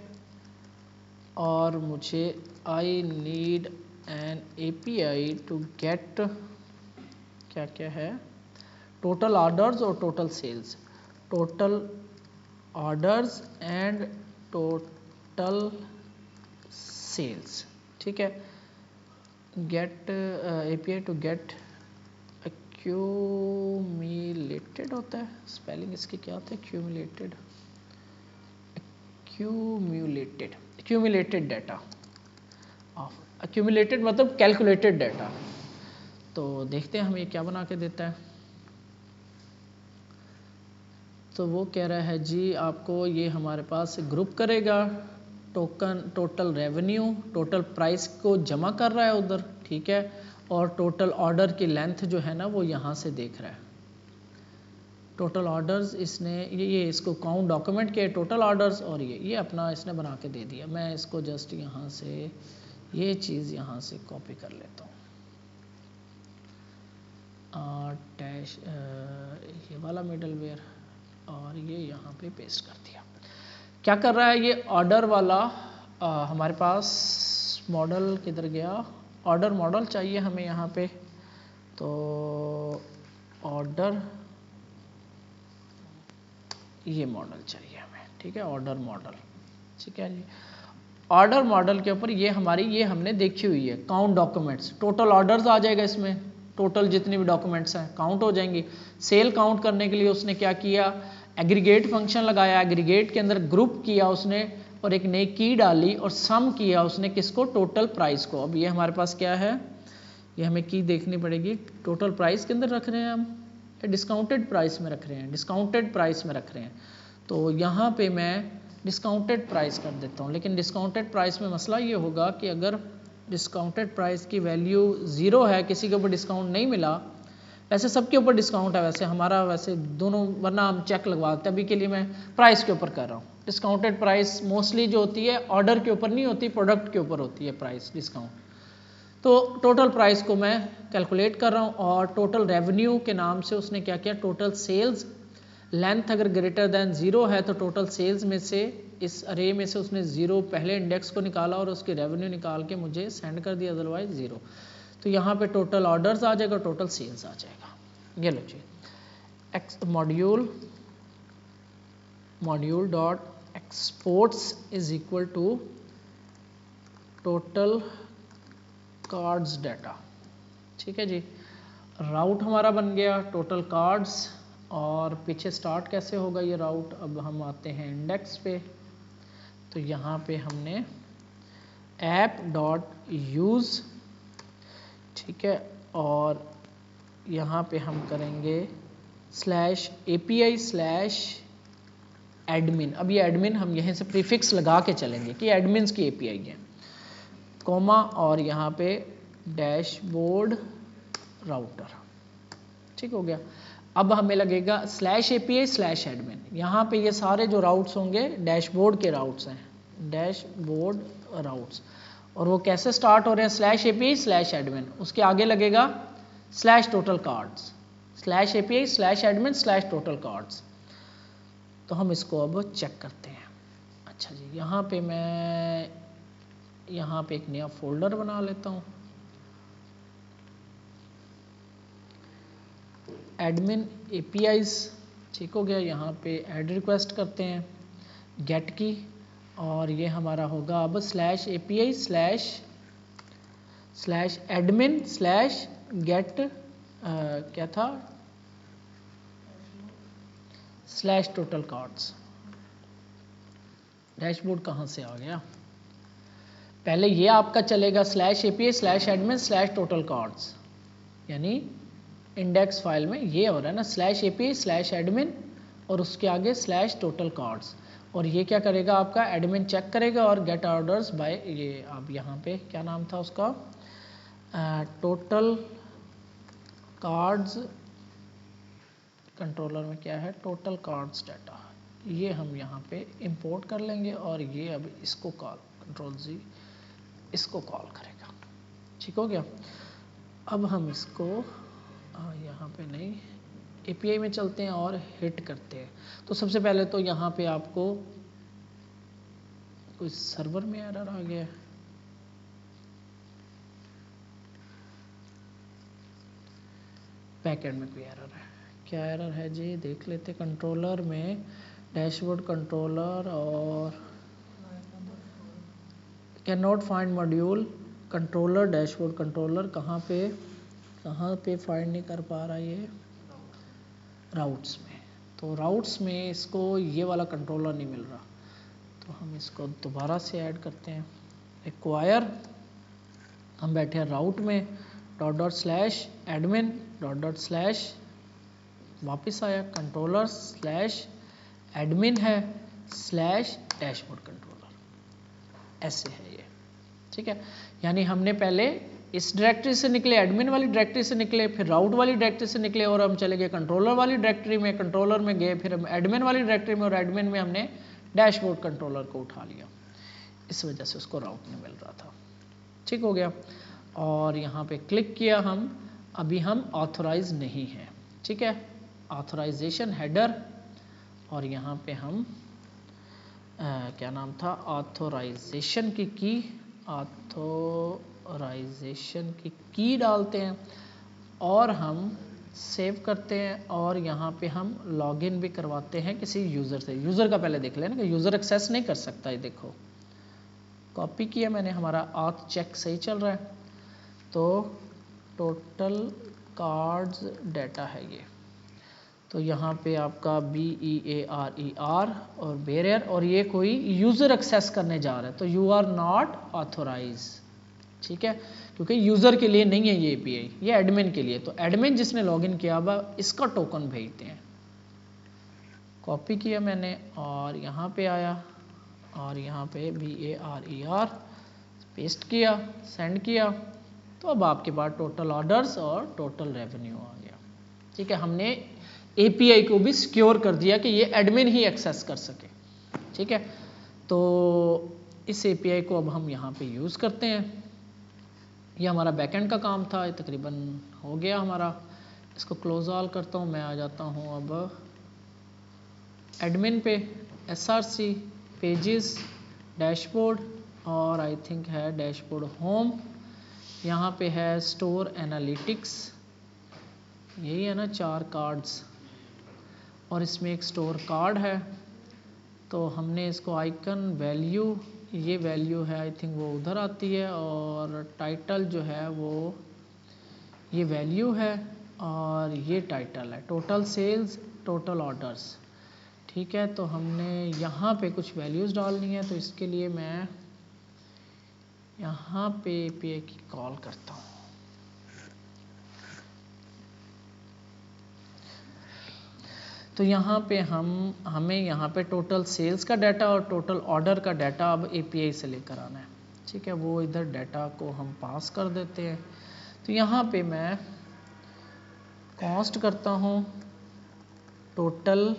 और मुझे I need an API to get, क्या क्या है, टोटल ऑर्डर्स और total sales, total orders and total sales, ठीक है। Get API to get accumulated होता है, स्पेलिंग इसकी क्या होता है, एक्यूमुलेटेड डाटा। एक्यूमुलेटेड मतलब कैलकुलेटेड डाटा। तो देखते हैं हम ये क्या बना के देता है। तो वो कह रहा है जी आपको ये हमारे पास ग्रुप करेगा, टोटल रेवेन्यू, टोटल प्राइस को जमा कर रहा है उधर, ठीक है, और टोटल ऑर्डर की लेंथ जो है ना वो यहाँ से देख रहा है। टोटल ऑर्डर्स इसने ये इसको काउंट डॉक्यूमेंट के टोटल ऑर्डर्स, और ये अपना इसने बना के दे दिया। मैं इसको जस्ट यहाँ से ये चीज़ यहाँ से कॉपी कर लेता हूँ, डैश ये वाला मिडलवेयर, और ये यहाँ पे पेस्ट कर दिया। क्या कर रहा है ये ऑर्डर वाला, हमारे पास मॉडल किधर गया, ऑर्डर मॉडल चाहिए हमें यहाँ पे, तो ऑर्डर ये मॉडल चाहिए हमें, ठीक है, ऑर्डर मॉडल, ठीक है जी। ऑर्डर मॉडल के ऊपर ये हमारी ये हमने देखी हुई है काउंट डॉक्यूमेंट्स, टोटल ऑर्डर्स आ जाएगा इसमें, टोटल जितनी भी डॉक्यूमेंट्स हैं काउंट हो जाएंगी। सेल काउंट करने के लिए उसने क्या किया, एग्रीगेट फंक्शन लगाया, एग्रीगेट के अंदर ग्रुप किया उसने और एक नई की डाली और सम किया उसने किसको, टोटल प्राइस को। अब ये हमारे पास क्या है, ये हमें की देखनी पड़ेगी, टोटल प्राइस के अंदर रख रहे हैं हम, डिस्काउंटेड प्राइस में रख रहे हैं, डिस्काउंटेड प्राइस में रख रहे हैं। तो यहाँ पे मैं डिस्काउंटेड प्राइस कर देता हूँ, लेकिन डिस्काउंटेड प्राइस में मसला ये होगा कि अगर डिस्काउंटेड प्राइस की वैल्यू 0 है, किसी के ऊपर डिस्काउंट नहीं मिला, वैसे सबके ऊपर डिस्काउंट है, वैसे हमारा वैसे दोनों, वरना हम चेक लगवाते हैं। अभी के लिए मैं प्राइस के ऊपर कर रहा हूँ। डिस्काउंटेड प्राइस मोस्टली जो होती है ऑर्डर के ऊपर नहीं होती, प्रोडक्ट के ऊपर होती है प्राइस डिस्काउंट। तो टोटल प्राइस को मैं कैलकुलेट कर रहा हूँ, और टोटल रेवेन्यू के नाम से उसने क्या किया, टोटल सेल्स लेंथ अगर ग्रेटर देन 0 है तो टोटल सेल्स में से, इस अरे में से उसने 0 पहले इंडेक्स को निकाला और उसकी रेवेन्यू निकाल के मुझे सेंड कर दिया, अदरवाइज 0। तो यहाँ पे टोटल ऑर्डर्स आ जाएगा, टोटल सेल्स आ जाएगा। ये लो जी, module dot exports is equal to total cards data, ठीक है जी। राउट हमारा बन गया टोटल कार्ड्स, और पीछे स्टार्ट कैसे होगा ये राउट, अब हम आते हैं इंडेक्स पे। तो यहाँ पे हमने ऐप डॉट यूज़, ठीक है, और यहाँ पे हम करेंगे /API/admin। अब ये एडमिन हम यहाँ से प्रीफिक्स लगा के चलेंगे कि एडमिन्स की API है, कोमा, और यहाँ पे डैशबोर्ड राउटर, ठीक हो गया। अब हमें लगेगा /API/admin, यहाँ पे ये सारे जो राउट्स होंगे डैशबोर्ड के राउट्स हैं, डैशबोर्ड राउट्स, और वो कैसे स्टार्ट हो रहे हैं, /API/admin, उसके आगे लगेगा /total cards, /API/admin/total cards। तो हम इसको अब चेक करते हैं। अच्छा जी, यहाँ पे मैं यहाँ पे एक नया फोल्डर बना लेता हूँ, एडमिन APIs, ठीक हो गया। यहाँ पे ऐड रिक्वेस्ट करते हैं गेट की, और ये हमारा होगा अब /API/admin/get क्या था, /total cards। डैशबोर्ड कहाँ से आ गया, पहले ये आपका चलेगा /API/admin/total cards, यानी इंडेक्स फाइल में ये हो रहा है ना /API/admin और उसके आगे /total cards, और ये क्या करेगा आपका एडमिन चेक करेगा और गेट ऑर्डर्स बाय, ये अब यहाँ पे क्या नाम था उसका, टोटल कार्ड्स, कंट्रोलर में क्या है, टोटल कार्ड्स डाटा, ये हम यहाँ पे इंपोर्ट कर लेंगे, और ये अब इसको कॉल Ctrl+Z इसको कॉल करेगा, ठीक हो गया। अब हम इसको यहाँ पे नहीं, API में चलते हैं और हिट करते हैं। तो सबसे पहले तो यहाँ पे आपको कोई सर्वर में एरर आ गया है, बैकएंड में कोई एरर है, क्या एरर है जी, देख लेते। कंट्रोलर में डैशबोर्ड कंट्रोलर और can not find module controller, dashboard controller कहाँ पे, कहाँ पे फाइंड नहीं कर पा रहा ये, राउट्स में। तो राउट्स में इसको ये वाला कंट्रोलर नहीं मिल रहा, तो हम इसको दोबारा से ऐड करते हैं। एक्वायर, हम बैठे हैं राउट में, :/admin, वापस आया कंट्रोलर /admin है /डैशबोर्ड कंट्रोलर, ऐसे है ये, ठीक है। यानी हमने पहले इस डायरेक्टरी से निकले, एडमिन वाली डायरेक्टरी से निकले, फिर राउट वाली डायरेक्टरी से निकले और हम चले गए कंट्रोलर वाली डायरेक्टरी में, कंट्रोलर में गए, फिर हम एडमिन वाली डायरेक्टरी में, और एडमिन में हमने डैशबोर्ड कंट्रोलर को उठा लिया। इस वजह से उसको राउट नहीं मिल रहा था, ठीक हो गया। और यहाँ पे क्लिक किया हम, अभी हम ऑथोराइज नहीं हैं, ठीक है। ऑथोराइजेशन हेडर, और यहाँ पे हम क्या नाम था, ऑथोराइजेशन की डालते हैं और हम सेव करते हैं। और यहाँ पे हम लॉगिन भी करवाते हैं किसी यूज़र से। यूज़र का पहले देख लेना कि यूज़र एक्सेस नहीं कर सकता। ये देखो कॉपी किया मैंने, हमारा ऑथ चेक सही चल रहा है। तो टोटल कार्ड्स डाटा है ये, तो यहाँ पे आपका BEARER और बेरियर, और ये कोई यूज़र एक्सेस करने जा रहा है, तो यू आर नॉट ऑथोराइज, ठीक है, क्योंकि यूज़र के लिए नहीं है ये API, ये एडमिन के लिए। तो एडमिन जिसने लॉगिन किया हुआ इसका टोकन भेजते हैं। कॉपी किया मैंने और यहाँ पे आया और यहाँ पे BARER पेस्ट किया, सेंड किया, तो अब आपके पास टोटल ऑर्डर्स और टोटल रेवेन्यू आ गया, ठीक है। हमने API को भी सिक्योर कर दिया कि ये एडमिन ही एक्सेस कर सके, ठीक है। तो इस API को अब हम यहाँ पे यूज़ करते हैं। ये हमारा बैकएंड का काम था, ये तकरीबन हो गया हमारा। इसको क्लोज ऑल करता हूँ, मैं आ जाता हूँ अब एडमिन पे, SRC पेजेस, डैशबोर्ड, और आई थिंक है डैशबोर्ड होम। यहाँ पे है स्टोर एनालिटिक्स, यही है ना, 4 कार्ड्स, और इसमें एक स्टोर कार्ड है। तो हमने इसको आइकन वैल्यू, ये वैल्यू है आई थिंक वो उधर आती है, और टाइटल जो है वो ये वैल्यू है, और ये टाइटल है टोटल सेल्स टोटल ऑर्डर्स, ठीक है। तो हमने यहाँ पे कुछ वैल्यूज़ डालनी है, तो इसके लिए मैं यहाँ पे API की कॉल करता हूँ। तो यहाँ पे हमें यहाँ पे टोटल सेल्स का डाटा और टोटल ऑर्डर का डाटा अब API से लेकर आना है, ठीक है। वो इधर डाटा को हम पास कर देते हैं। तो यहाँ पे मैं कॉस्ट करता हूँ total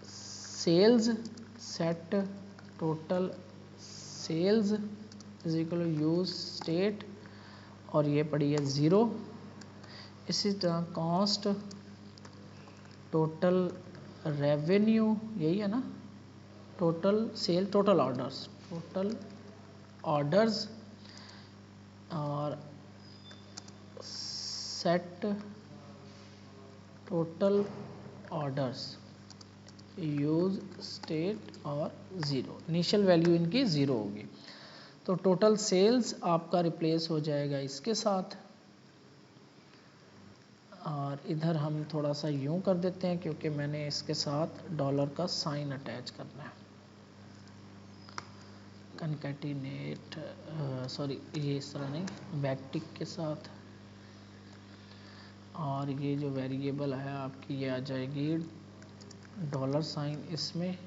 sales, set total sales is equal use state, और ये पड़ी है 0। इसी तरह कॉस्ट टोटल रेवेन्यू, यही है ना, टोटल सेल टोटल ऑर्डर्स, और set total orders use state और 0, इनिशियल वैल्यू इनकी 0 होगी। तो टोटल सेल्स आपका रिप्लेस हो जाएगा इसके साथ, और इधर हम थोड़ा सा यूं कर देते हैं क्योंकि मैंने इसके साथ डॉलर का साइन अटैच करना है। कनकैटिनेट, सॉरी ये इस तरह नहीं, बैकटिक के साथ, और ये जो वेरिएबल है आपकी ये आ जाएगी डॉलर साइन, इसमें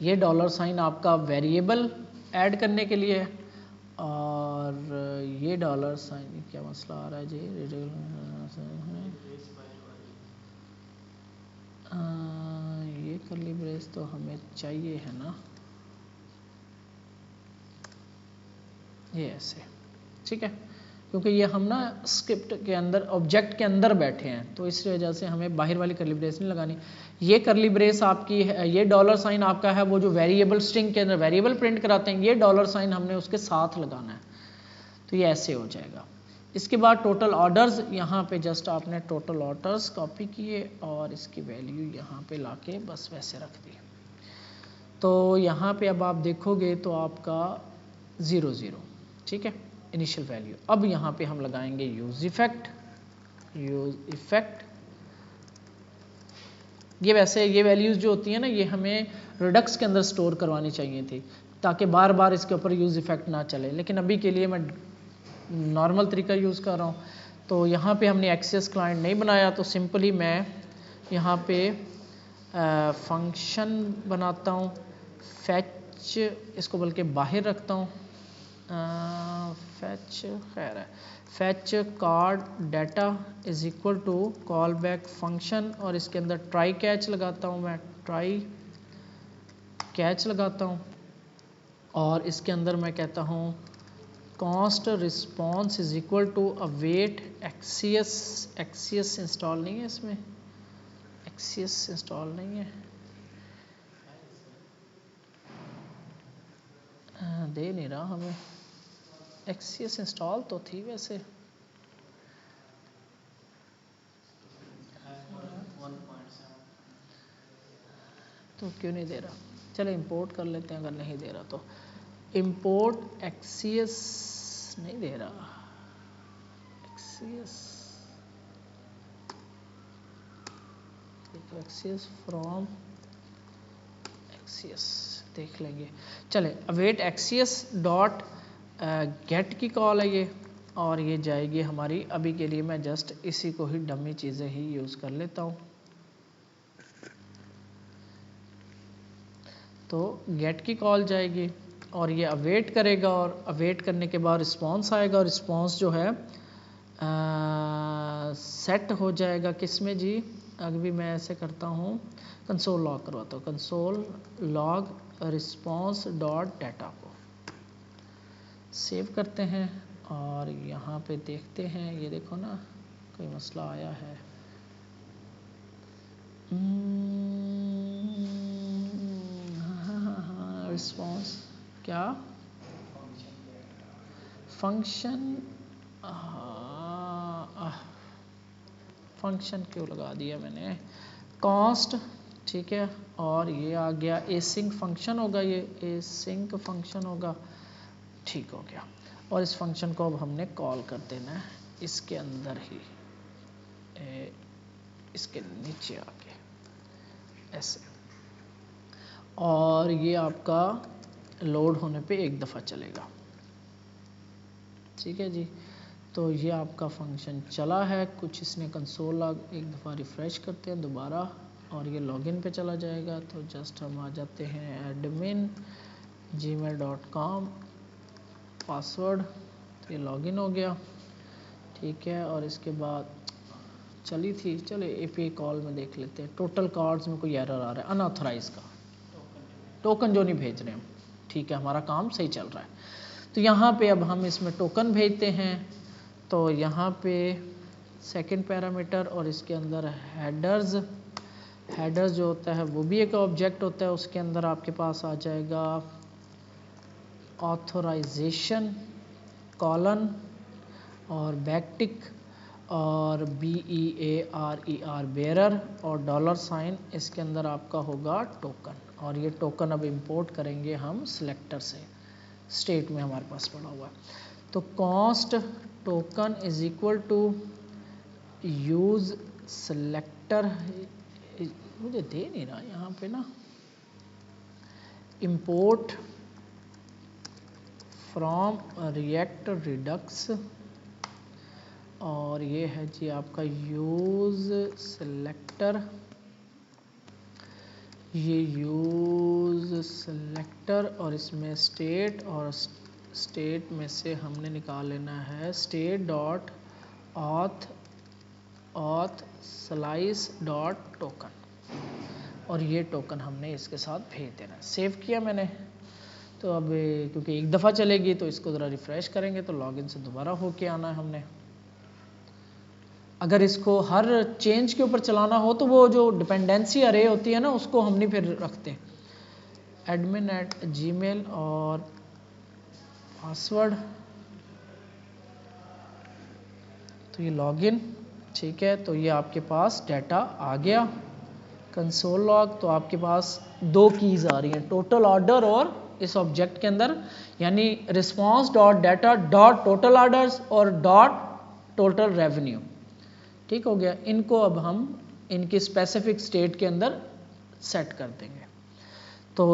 ये डॉलर साइन आपका वेरिएबल ऐड करने के लिए है, और ये डॉलर साइन, क्या मसला आ रहा है जी, ये कर्ली ब्रेस तो हमें चाहिए है ना, ये ऐसे, ठीक है, क्योंकि ये हम ना स्क्रिप्ट के अंदर ऑब्जेक्ट के अंदर बैठे हैं, तो इस वजह से हमें बाहर वाली कर्ली ब्रेस नहीं लगानी। ये कर्ली ब्रेस आपकी है, ये डॉलर साइन आपका है वो जो वेरिएबल स्ट्रिंग के अंदर वेरिएबल प्रिंट कराते हैं, ये डॉलर साइन हमने उसके साथ लगाना है, तो ये ऐसे हो जाएगा। इसके बाद टोटल ऑर्डर्स, यहाँ पे जस्ट आपने टोटल ऑर्डर्स कॉपी किए और इसकी वैल्यू यहाँ पे लाके बस वैसे रख दी। तो यहाँ पे अब आप देखोगे तो आपका 0 0, ठीक है, इनिशियल वैल्यू। अब यहाँ पे हम लगाएंगे यूज इफेक्ट। ये वैसे ये वैल्यूज़ जो होती हैं ना, ये हमें रिडक्स के अंदर स्टोर करवानी चाहिए थी ताकि बार बार इसके ऊपर यूज़ इफेक्ट ना चले, लेकिन अभी के लिए मैं नॉर्मल तरीका यूज़ कर रहा हूँ। तो यहाँ पे हमने एक्सेस क्लाइंट नहीं बनाया, तो सिंपली मैं यहाँ पे फंक्शन बनाता हूँ, फैच, इसको बल्कि बाहर रखता हूँ, फैच खैर है, fetch card data is equal to call back function, और इसके अंदर ट्राई कैच लगाता हूँ, मैं ट्राई कैच लगाता हूँ, और इसके अंदर मैं कहता हूँ const response is equal to await axios install नहीं है इसमें, एक्सियस इंस्टॉल नहीं है, दे नहीं रहा हमें, एक्सियस इंस्टॉल तो थी वैसे, तो क्यों नहीं दे रहा, चलो इंपोर्ट कर लेते हैं, अगर नहीं दे रहा तो इंपोर्ट एक्सियस नहीं दे रहा, एक्सियस देखो, एक्सियस फ्रॉम एक्सियस देख लेंगे, चले अवेट एक्सियस डॉट गेट की कॉल है ये, और ये जाएगी हमारी, अभी के लिए मैं जस्ट इसी को ही डमी चीज़ें ही यूज़ कर लेता हूँ। तो गेट की कॉल जाएगी और ये अवेट करेगा, और अवेट करने के बाद रिस्पॉन्स आएगा, और रिस्पॉन्स जो है सेट हो जाएगा किस में जी, अभी मैं ऐसे करता हूँ, कंसोल लॉग करवाता हूँ, console log response dot data को सेव करते हैं, और यहाँ पे देखते हैं, ये देखो ना कोई मसला आया है, रिस्पॉन्स क्या फंक्शन, फंक्शन क्यों लगा दिया मैंने, कॉस्ट, ठीक है, और ये आ गया एसिंक फंक्शन होगा, ये एसिंक फंक्शन होगा, ठीक हो गया, और इस फंक्शन को अब हमने कॉल कर देना है इसके अंदर ही, इसके नीचे आके ऐसे, और ये आपका लोड होने पे एक दफ़ा चलेगा, ठीक है जी। तो ये आपका फंक्शन चला है, कुछ इसने कंसोल लॉग, एक दफ़ा रिफ़्रेश करते हैं दोबारा, और ये लॉगिन पे चला जाएगा, तो जस्ट हम आ जाते हैं एडमिन gmail.com, पासवर्ड, तो ये लॉगिन हो गया, ठीक है, और इसके बाद चली थी, चले एपीआई कॉल में देख लेते हैं, टोटल कार्ड्स में कोई एरर आ रहा है, अनऑथराइज का टोकन जो नहीं भेज रहे हम, ठीक है, हमारा काम सही चल रहा है। तो यहाँ पे अब हम इसमें टोकन भेजते हैं, तो यहाँ पे सेकंड पैरामीटर, और इसके अंदर हेडर्स जो होता है वो भी एक ऑब्जेक्ट होता है, उसके अंदर आपके पास आ जाएगा ऑथराइजेशन कॉलन और बैकटिक और BEARER बेरर और $, इसके अंदर आपका होगा टोकन, और ये टोकन अब इंपोर्ट करेंगे हम सिलेक्टर से, स्टेट में हमारे पास पड़ा हुआ है, तो const token is equal to use selector, मुझे दे नहीं रहा यहाँ पे ना, इंपोर्ट फ्रॉम रिएक्ट रिडक्स, और ये है जी आपका यूज सिलेक्टर, ये यूज सिलेक्टर, और इसमें स्टेट, और स्टेट में से हमने निकाल लेना है state dot auth slice dot token, और ये टोकन हमने इसके साथ भेज देना है। सेव किया मैंने, तो अब क्योंकि एक दफ़ा चलेगी तो इसको ज़रा रिफ़्रेश करेंगे, तो लॉगिन से दोबारा होके आना है हमने। अगर इसको हर चेंज के ऊपर चलाना हो तो वो जो डिपेंडेंसी अरे होती है ना, उसको हम नहीं फिर रखते, admin@gmail और पासवर्ड, तो ये लॉगिन, ठीक है, तो ये आपके पास डाटा आ गया कंसोल लॉग, तो आपके पास दो कीज़ आ रही हैं, टोटल ऑर्डर और इस ऑब्जेक्ट के अंदर, यानी response dot data dot total orders और डॉट टोटल रेवेन्यू। ठीक हो गया। इनको अब हम इनकी स्पेसिफिक स्टेट के अंदर सेट कर देंगे। तो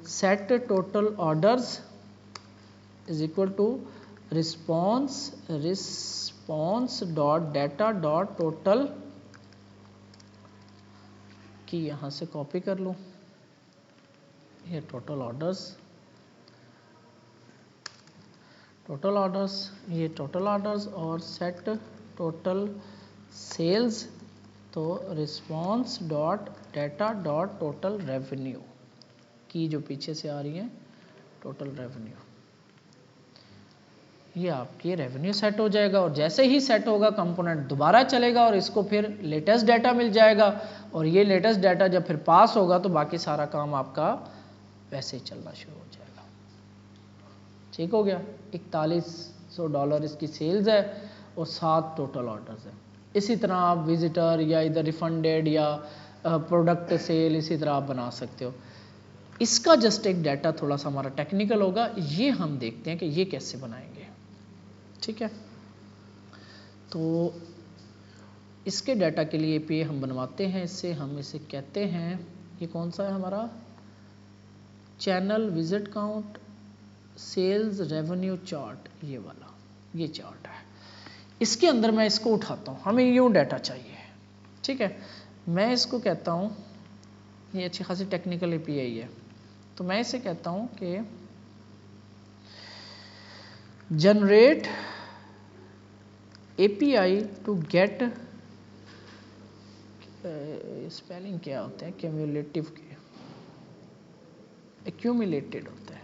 set total orders is equal to response dot data dot total की यहाँ से कॉपी कर लूँ, ये टोटल ऑर्डर्स ये टोटल ऑर्डर्स और सेट टोटल सेल्स, तो response dot data dot total revenue की जो पीछे से आ रही है टोटल रेवेन्यू, ये आपकी रेवेन्यू सेट हो जाएगा। और जैसे ही सेट होगा कंपोनेंट दोबारा चलेगा और इसको फिर लेटेस्ट डाटा मिल जाएगा, और ये लेटेस्ट डाटा जब फिर पास होगा तो बाकी सारा काम आपका वैसे ही चलना शुरू हो जाएगा। ठीक हो गया। $4100 इसकी सेल्स है और 7 टोटल ऑर्डर्स है। इसी तरह आप विजिटर या इधर रिफंडेड या प्रोडक्ट सेल इसी तरह आप बना सकते हो। इसका जस्ट एक डाटा थोड़ा सा हमारा टेक्निकल होगा, ये हम देखते हैं कि ये कैसे बनाएंगे। ठीक है, तो इसके डाटा के लिए एपीआई हम बनवाते हैं। इससे हम इसे कहते हैं, ये कौन सा है हमारा, channel visit count sales revenue chart, ये वाला, ये चार्ट है। इसके अंदर मैं इसको उठाता हूँ, हमें यूँ डाटा चाहिए। ठीक है, मैं इसको कहता हूँ, ये अच्छी खासी टेक्निकल एपीआई है, तो मैं इसे कहता हूँ कि generate API to get, spelling क्या होते हैं क्यूमुलेटिव के, एक्यूमुलेटेड होता है,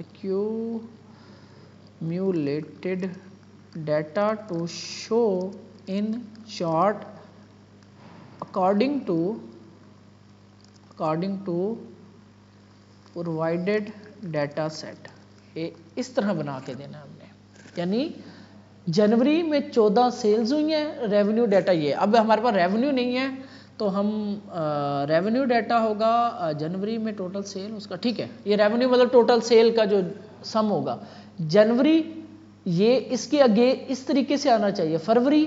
accumulated data to show in chart according to provided data set. इस तरह बना के देना हमने, यानी जनवरी में 14 सेल्स हुई हैं, रेवेन्यू डाटा ये। अब हमारे पास रेवेन्यू नहीं है तो हम रेवेन्यू डाटा होगा जनवरी में टोटल सेल उसका। ठीक है, ये रेवेन्यू मतलब टोटल सेल का जो सम होगा। जनवरी ये इसके आगे इस तरीके से आना चाहिए, फरवरी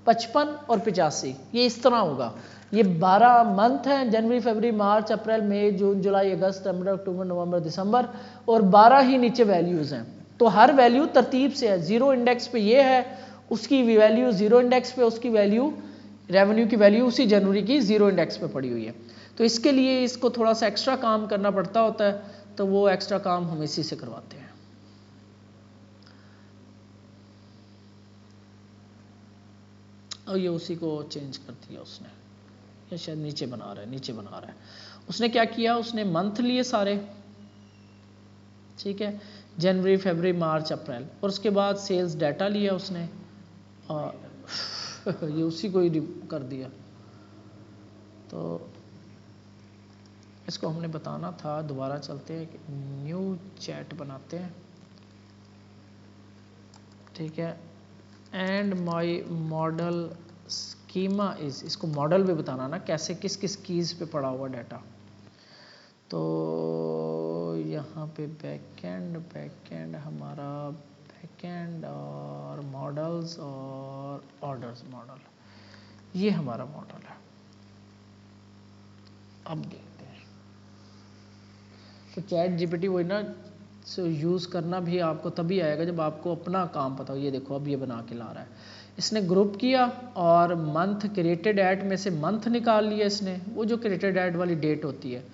55 और 85, ये इस तरह होगा। ये 12 मंथ हैं, जनवरी फरवरी मार्च अप्रैल मई जून जुलाई अगस्त सितंबर अक्टूबर नवंबर दिसंबर, और 12 ही नीचे वैल्यूज़ हैं। तो हर वैल्यू तरतीब से है, 0 इंडेक्स पे ये है, उसकी वैल्यू 0 इंडेक्स पे, उसकी वैल्यू रेवेन्यू की वैल्यू उसी जनवरी की 0 इंडेक्स पे पड़ी हुई है। तो इसके लिए इसको थोड़ा सा एक्स्ट्रा काम करना पड़ता होता है, तो वो एक्स्ट्रा काम हम इसी से करवाते हैं। और ये उसी को चेंज कर दिया उसने, या शायद नीचे बना रहा है। उसने क्या किया, उसने मंथ लिए सारे, ठीक है, जनवरी फरवरी मार्च अप्रैल, और उसके बाद सेल्स डाटा लिया उसने और ये उसी को ही कर दिया। तो इसको हमने बताना था, दोबारा चलते हैं, न्यू चैट बनाते हैं। ठीक है, and my model schema is, इसको मॉडल भी बताना ना, कैसे किस किस कीज पे पड़ा हुआ डाटा। तो यहाँ पे बैकएंड हमारा बैकएंड और मॉडल्स और ऑर्डर्स मॉडल, ये हमारा मॉडल है। अब देखते हैं, तो चैट जीपीटी वही ना, सो यूज़ करना भी आपको तभी आएगा जब आपको अपना काम पता हो। ये देखो अब ये बना के ला रहा है, इसने ग्रुप किया और मंथ क्रिएटेड एट में से मंथ निकाल लिया इसने, वो जो क्रिएटेड एट वाली डेट होती है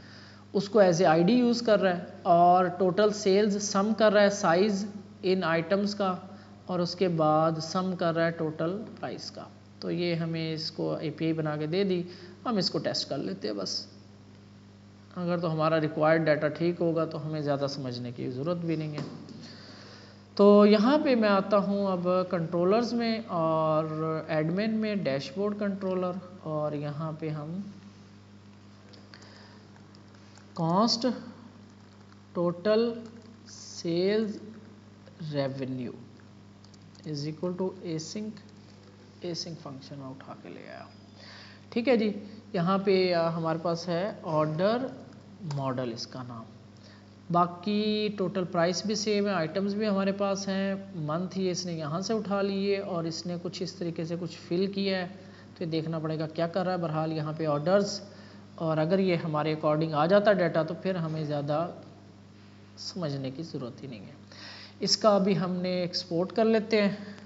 उसको एज ए आईडी यूज़ कर रहा है, और टोटल सेल्स सम कर रहा है साइज़ इन आइटम्स का, और उसके बाद सम कर रहा है टोटल प्राइस का। तो ये हमें इसको एपीआई बना के दे दी, हम इसको टेस्ट कर लेते हैं बस। अगर तो हमारा रिक्वायर्ड डाटा ठीक होगा तो हमें ज़्यादा समझने की ज़रूरत भी नहीं है। तो यहाँ पे मैं आता हूँ अब कंट्रोलर्स में और एडमिन में डैशबोर्ड कंट्रोलर, और यहाँ पे हम const total sales revenue is equal to async function में उठा के ले आया। ठीक है जी, यहाँ पे हमारे पास है ऑर्डर मॉडल, इसका नाम बाकी टोटल प्राइस भी सेम है, आइटम्स भी हमारे पास हैं, मंथ ये इसने यहाँ से उठा लिए और इसने कुछ इस तरीके से कुछ फिल किया है, तो ये देखना पड़ेगा क्या कर रहा है। बहरहाल यहाँ पे ऑर्डर्स, और अगर ये हमारे अकॉर्डिंग आ जाता डाटा तो फिर हमें ज़्यादा समझने की ज़रूरत ही नहीं है। इसका अभी हमने एक्सपोर्ट कर लेते हैं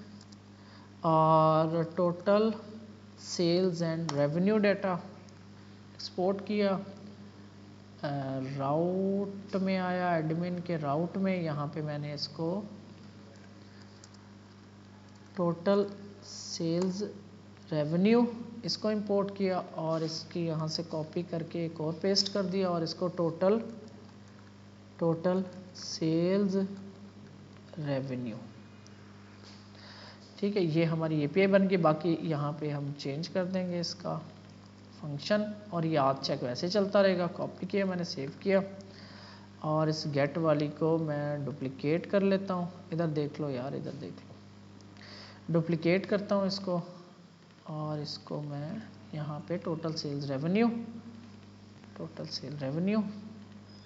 और total sales and revenue data export किया, राउट में आया, एडमिन के राउट में, यहाँ पे मैंने इसको टोटल सेल्स रेवेन्यू इसको इंपोर्ट किया और इसकी यहाँ से कॉपी करके एक और पेस्ट कर दिया और इसको टोटल सेल्स रेवेन्यू, ठीक है। ये हमारी एपीआई बन गई। बाकी यहाँ पे हम चेंज कर देंगे इसका फंक्शन और ये आद चेक वैसे चलता रहेगा। कॉपी किया मैंने, सेव किया और इस गेट वाली को मैं डुप्लिकेट कर लेता हूँ। इधर देख लो यार, इधर देख लो, डुप्लिकेट करता हूँ इसको और इसको मैं यहाँ पे टोटल सेल रेवेन्यू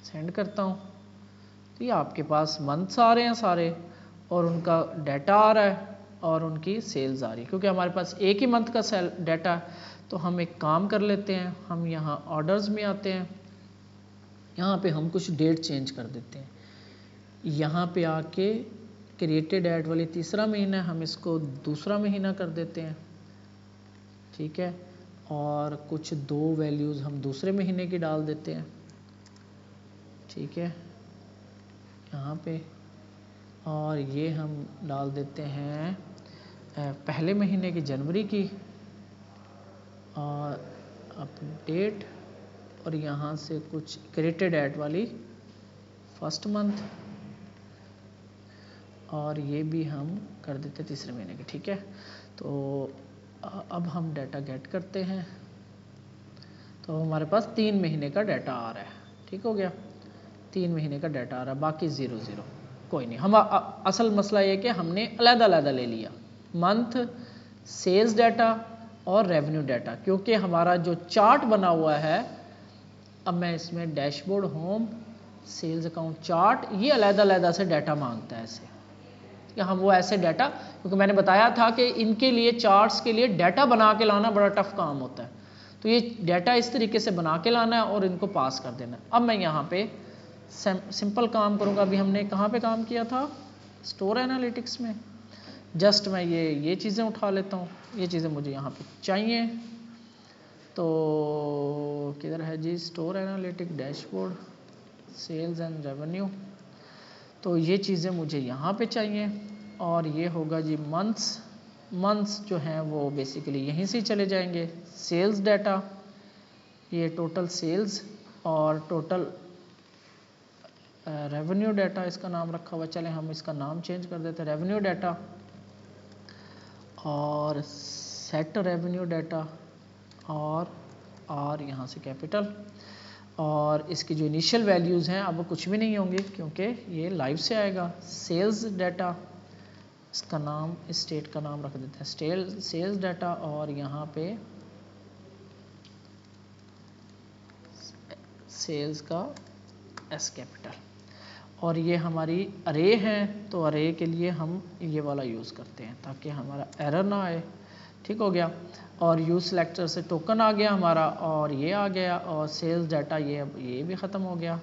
सेंड करता हूँ। तो ये आपके पास मंथ्स आ रहे हैं सारे और उनका डाटा आ रहा है और उनकी सेल्स आ रही है। क्योंकि हमारे पास एक ही मंथ का सेल डाटा है तो हम एक काम कर लेते हैं, हम यहाँ ऑर्डर्स में आते हैं, यहाँ पे हम कुछ डेट चेंज कर देते हैं। यहाँ पे आके क्रिएटेड एट वाली तीसरा महीना, हम इसको दूसरा महीना कर देते हैं, ठीक है। और कुछ दो वैल्यूज़ हम दूसरे महीने की डाल देते हैं, ठीक है, यहाँ पे। और ये हम डाल देते हैं पहले महीने की जनवरी की और अपडेट, और यहाँ से कुछ क्रिएटेड एट वाली फर्स्ट मंथ, और ये भी हम कर देते तीसरे महीने की, ठीक है। तो अब हम डाटा गेट करते हैं तो हमारे पास 3 महीने का डाटा आ रहा है, ठीक हो गया। 3 महीने का डाटा आ रहा है, बाकी 0 कोई नहीं। हम असल मसला ये कि हमने अलग-अलग ले लिया मंथ, सेल्स डाटा और रेवेन्यू डाटा, क्योंकि हमारा जो चार्ट बना हुआ है, अब मैं इसमें dashboard, home, sales account, chart, ये अलग-अलग से डाटा मांगता है ऐसे, या हम वो ऐसे डाटा, क्योंकि मैंने बताया था कि इनके लिए चार्ट्स के लिए डाटा बना के लाना बड़ा टफ काम होता है। तो ये डाटा इस तरीके से बना के लाना है और इनको पास कर देना है। अब मैं यहाँ पे सिंपल काम करूँगा। अभी हमने कहाँ पे काम किया था, स्टोर एनालिटिक्स में। जस्ट मैं ये चीज़ें उठा लेता हूँ, ये चीज़ें मुझे यहाँ पे चाहिए। तो किधर है जी, store analytic, dashboard, sales and revenue. तो ये चीज़ें मुझे यहाँ पे चाहिए और ये होगा जी मंथ्स जो हैं वो बेसिकली यहीं से चले जाएंगे। सेल्स डाटा, ये टोटल सेल्स और टोटल रेवेन्यू डाटा इसका नाम रखा हुआ, चलें हम इसका नाम चेंज कर देते हैं, रेवेन्यू डाटा, और सेट रेवेन्यू डाटा, और यहाँ से कैपिटल, और इसकी जो इनिशियल वैल्यूज़ हैं अब वो कुछ भी नहीं होंगी क्योंकि ये लाइव से आएगा। सेल्स डाटा, इसका नाम, स्टेट का नाम रख देते हैं सेल्स डाटा, और यहाँ पे सेल्स का एस कैपिटल, और ये हमारी अरे है तो अरे के लिए हम ये वाला यूज़ करते हैं ताकि हमारा एरर ना आए, ठीक हो गया। और यूज सेलेक्टर से टोकन आ गया हमारा और ये आ गया, और सेल्स डाटा ये भी ख़त्म हो गया।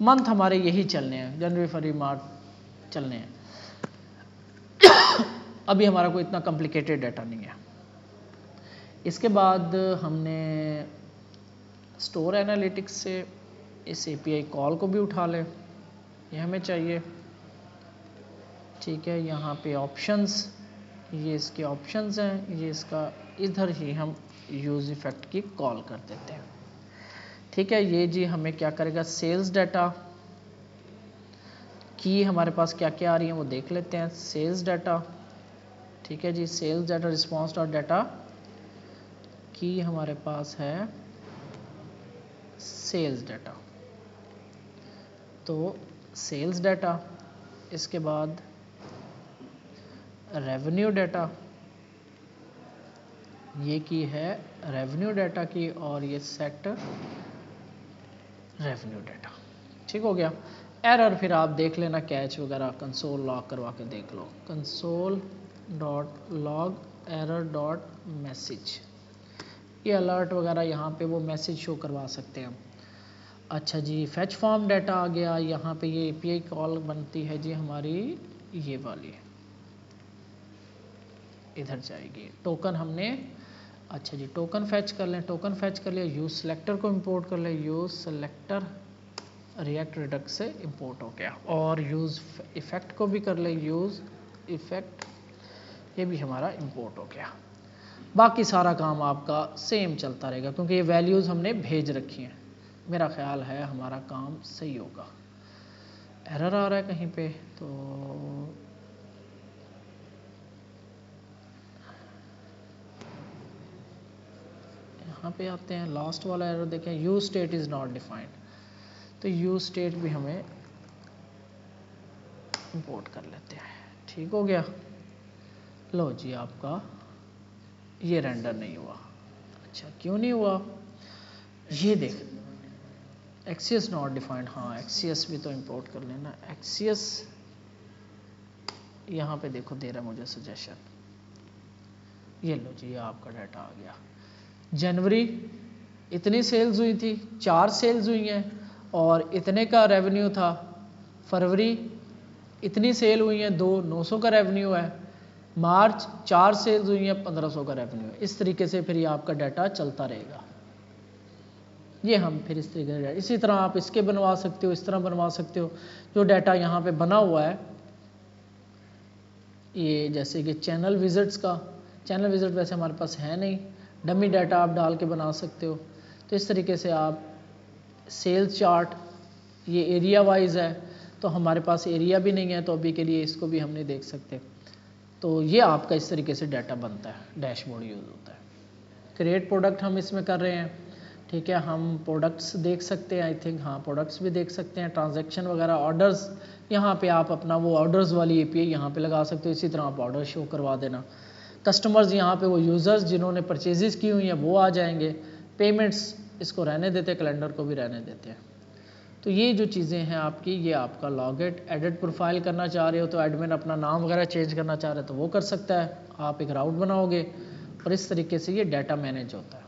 मंथ हमारे यही चलने हैं, जनवरी, फरवरी, मार्च चलने हैं। अभी हमारा कोई इतना कॉम्प्लिकेटेड डाटा नहीं है। इसके बाद हमने स्टोर एनालिटिक्स से इस एपीआई कॉल को भी उठा लें, ये हमें चाहिए, ठीक है। यहाँ पे ऑप्शंस, ये इसके ऑप्शंस हैं, ये इसका इधर ही हम यूज इफेक्ट की कॉल कर देते हैं, ठीक है। ये जी हमें क्या करेगा, सेल्स डाटा की हमारे पास क्या क्या आ रही है वो देख लेते हैं। सेल्स डाटा, ठीक है जी, sales data response dot data की हमारे पास है सेल्स डाटा, तो सेल्स डाटा, इसके बाद रेवेन्यू डाटा, ये की है रेवेन्यू डाटा की, और ये सेट रेवेन्यू डाटा, ठीक हो गया। एरर फिर आप देख लेना, कैच वगैरह कंसोल लॉग करवा के देख लो, console dot log error dot message, ये अलर्ट वगैरह यहाँ पे वो मैसेज शो करवा सकते हैं। अच्छा जी, फैच फॉर्म डाटा आ गया, यहाँ पे ये एपीआई कॉल बनती है जी हमारी, ये वाली इधर जाएगी। टोकन हमने, अच्छा जी टोकन फैच कर लें, टोकन फैच कर लिया, यूज सेलेक्टर को इंपोर्ट कर लें, यूज सेलेक्टर रिएक्ट रिडक्स से इंपोर्ट हो गया, और यूज इफेक्ट को भी कर लें, यूज इफेक्ट, ये भी हमारा इंपोर्ट हो गया। बाकी सारा काम आपका सेम चलता रहेगा क्योंकि ये वैल्यूज़ हमने भेज रखी हैं। मेरा ख्याल है हमारा काम सही होगा। एरर आ रहा है कहीं पे तो यहाँ पे आते हैं, लास्ट वाला एरर देखें, use state is not defined, तो यूज स्टेट भी हमें इंपोर्ट कर लेते हैं। ठीक हो गया। लो जी, आपका ये रेंडर नहीं हुआ। अच्छा क्यों नहीं हुआ, ये देख, एक्सियस नॉट डिफाइंड, हाँ एक्सियस भी तो इंपोर्ट कर लेना। एक्सियस यहाँ पे देखो दे रहा है मुझे सजेशन, ये लो जी आपका डाटा आ गया। जनवरी इतनी सेल्स हुई थी, 4 सेल्स हुई हैं और इतने का रेवेन्यू था। फरवरी इतनी सेल हुई हैं, 900 का रेवेन्यू है। मार्च 4 सेल्स हुई हैं, 1500 का रेवेन्यू है। इस तरीके से फिर ये आपका डाटा चलता रहेगा। ये हम फिर इस तरीके से, इसी तरह आप इसके बनवा सकते हो, इस तरह बनवा सकते हो। जो डाटा यहाँ पे बना हुआ है, ये जैसे कि चैनल विजिट्स का, चैनल विजिट वैसे हमारे पास है नहीं, डमी डाटा आप डाल के बना सकते हो। तो इस तरीके से आप सेल्स चार्ट, ये एरिया वाइज है, तो हमारे पास एरिया भी नहीं है तो अभी के लिए इसको भी हम नहीं देख सकते। तो ये आपका इस तरीके से डाटा बनता है, डैशबोर्ड यूज़ होता है। क्रिएट प्रोडक्ट हम इसमें कर रहे हैं, ठीक है। हम प्रोडक्ट्स देख सकते हैं, आई थिंक हाँ प्रोडक्ट्स भी देख सकते हैं, ट्रांजैक्शन वगैरह, ऑर्डर्स, यहाँ पे आप अपना वो ऑर्डर्स वाली एपीआई यहाँ पे लगा सकते हो। इसी तरह आप ऑर्डर शो करवा देना। कस्टमर्स यहाँ पे वो यूज़र्स जिन्होंने परचेजेस की हुई हैं वो आ जाएंगे। पेमेंट्स इसको रहने देते हैं, कैलेंडर को भी रहने देते हैं। तो ये जो चीज़ें हैं आपकी, ये आपका लॉगेट, एडिट प्रोफाइल करना चाह रहे हो तो एडमिन अपना नाम वगैरह चेंज करना चाह रहे हो तो वो कर सकता है। आप एक राउट बनाओगे और इस तरीके से ये डाटा मैनेज होता है।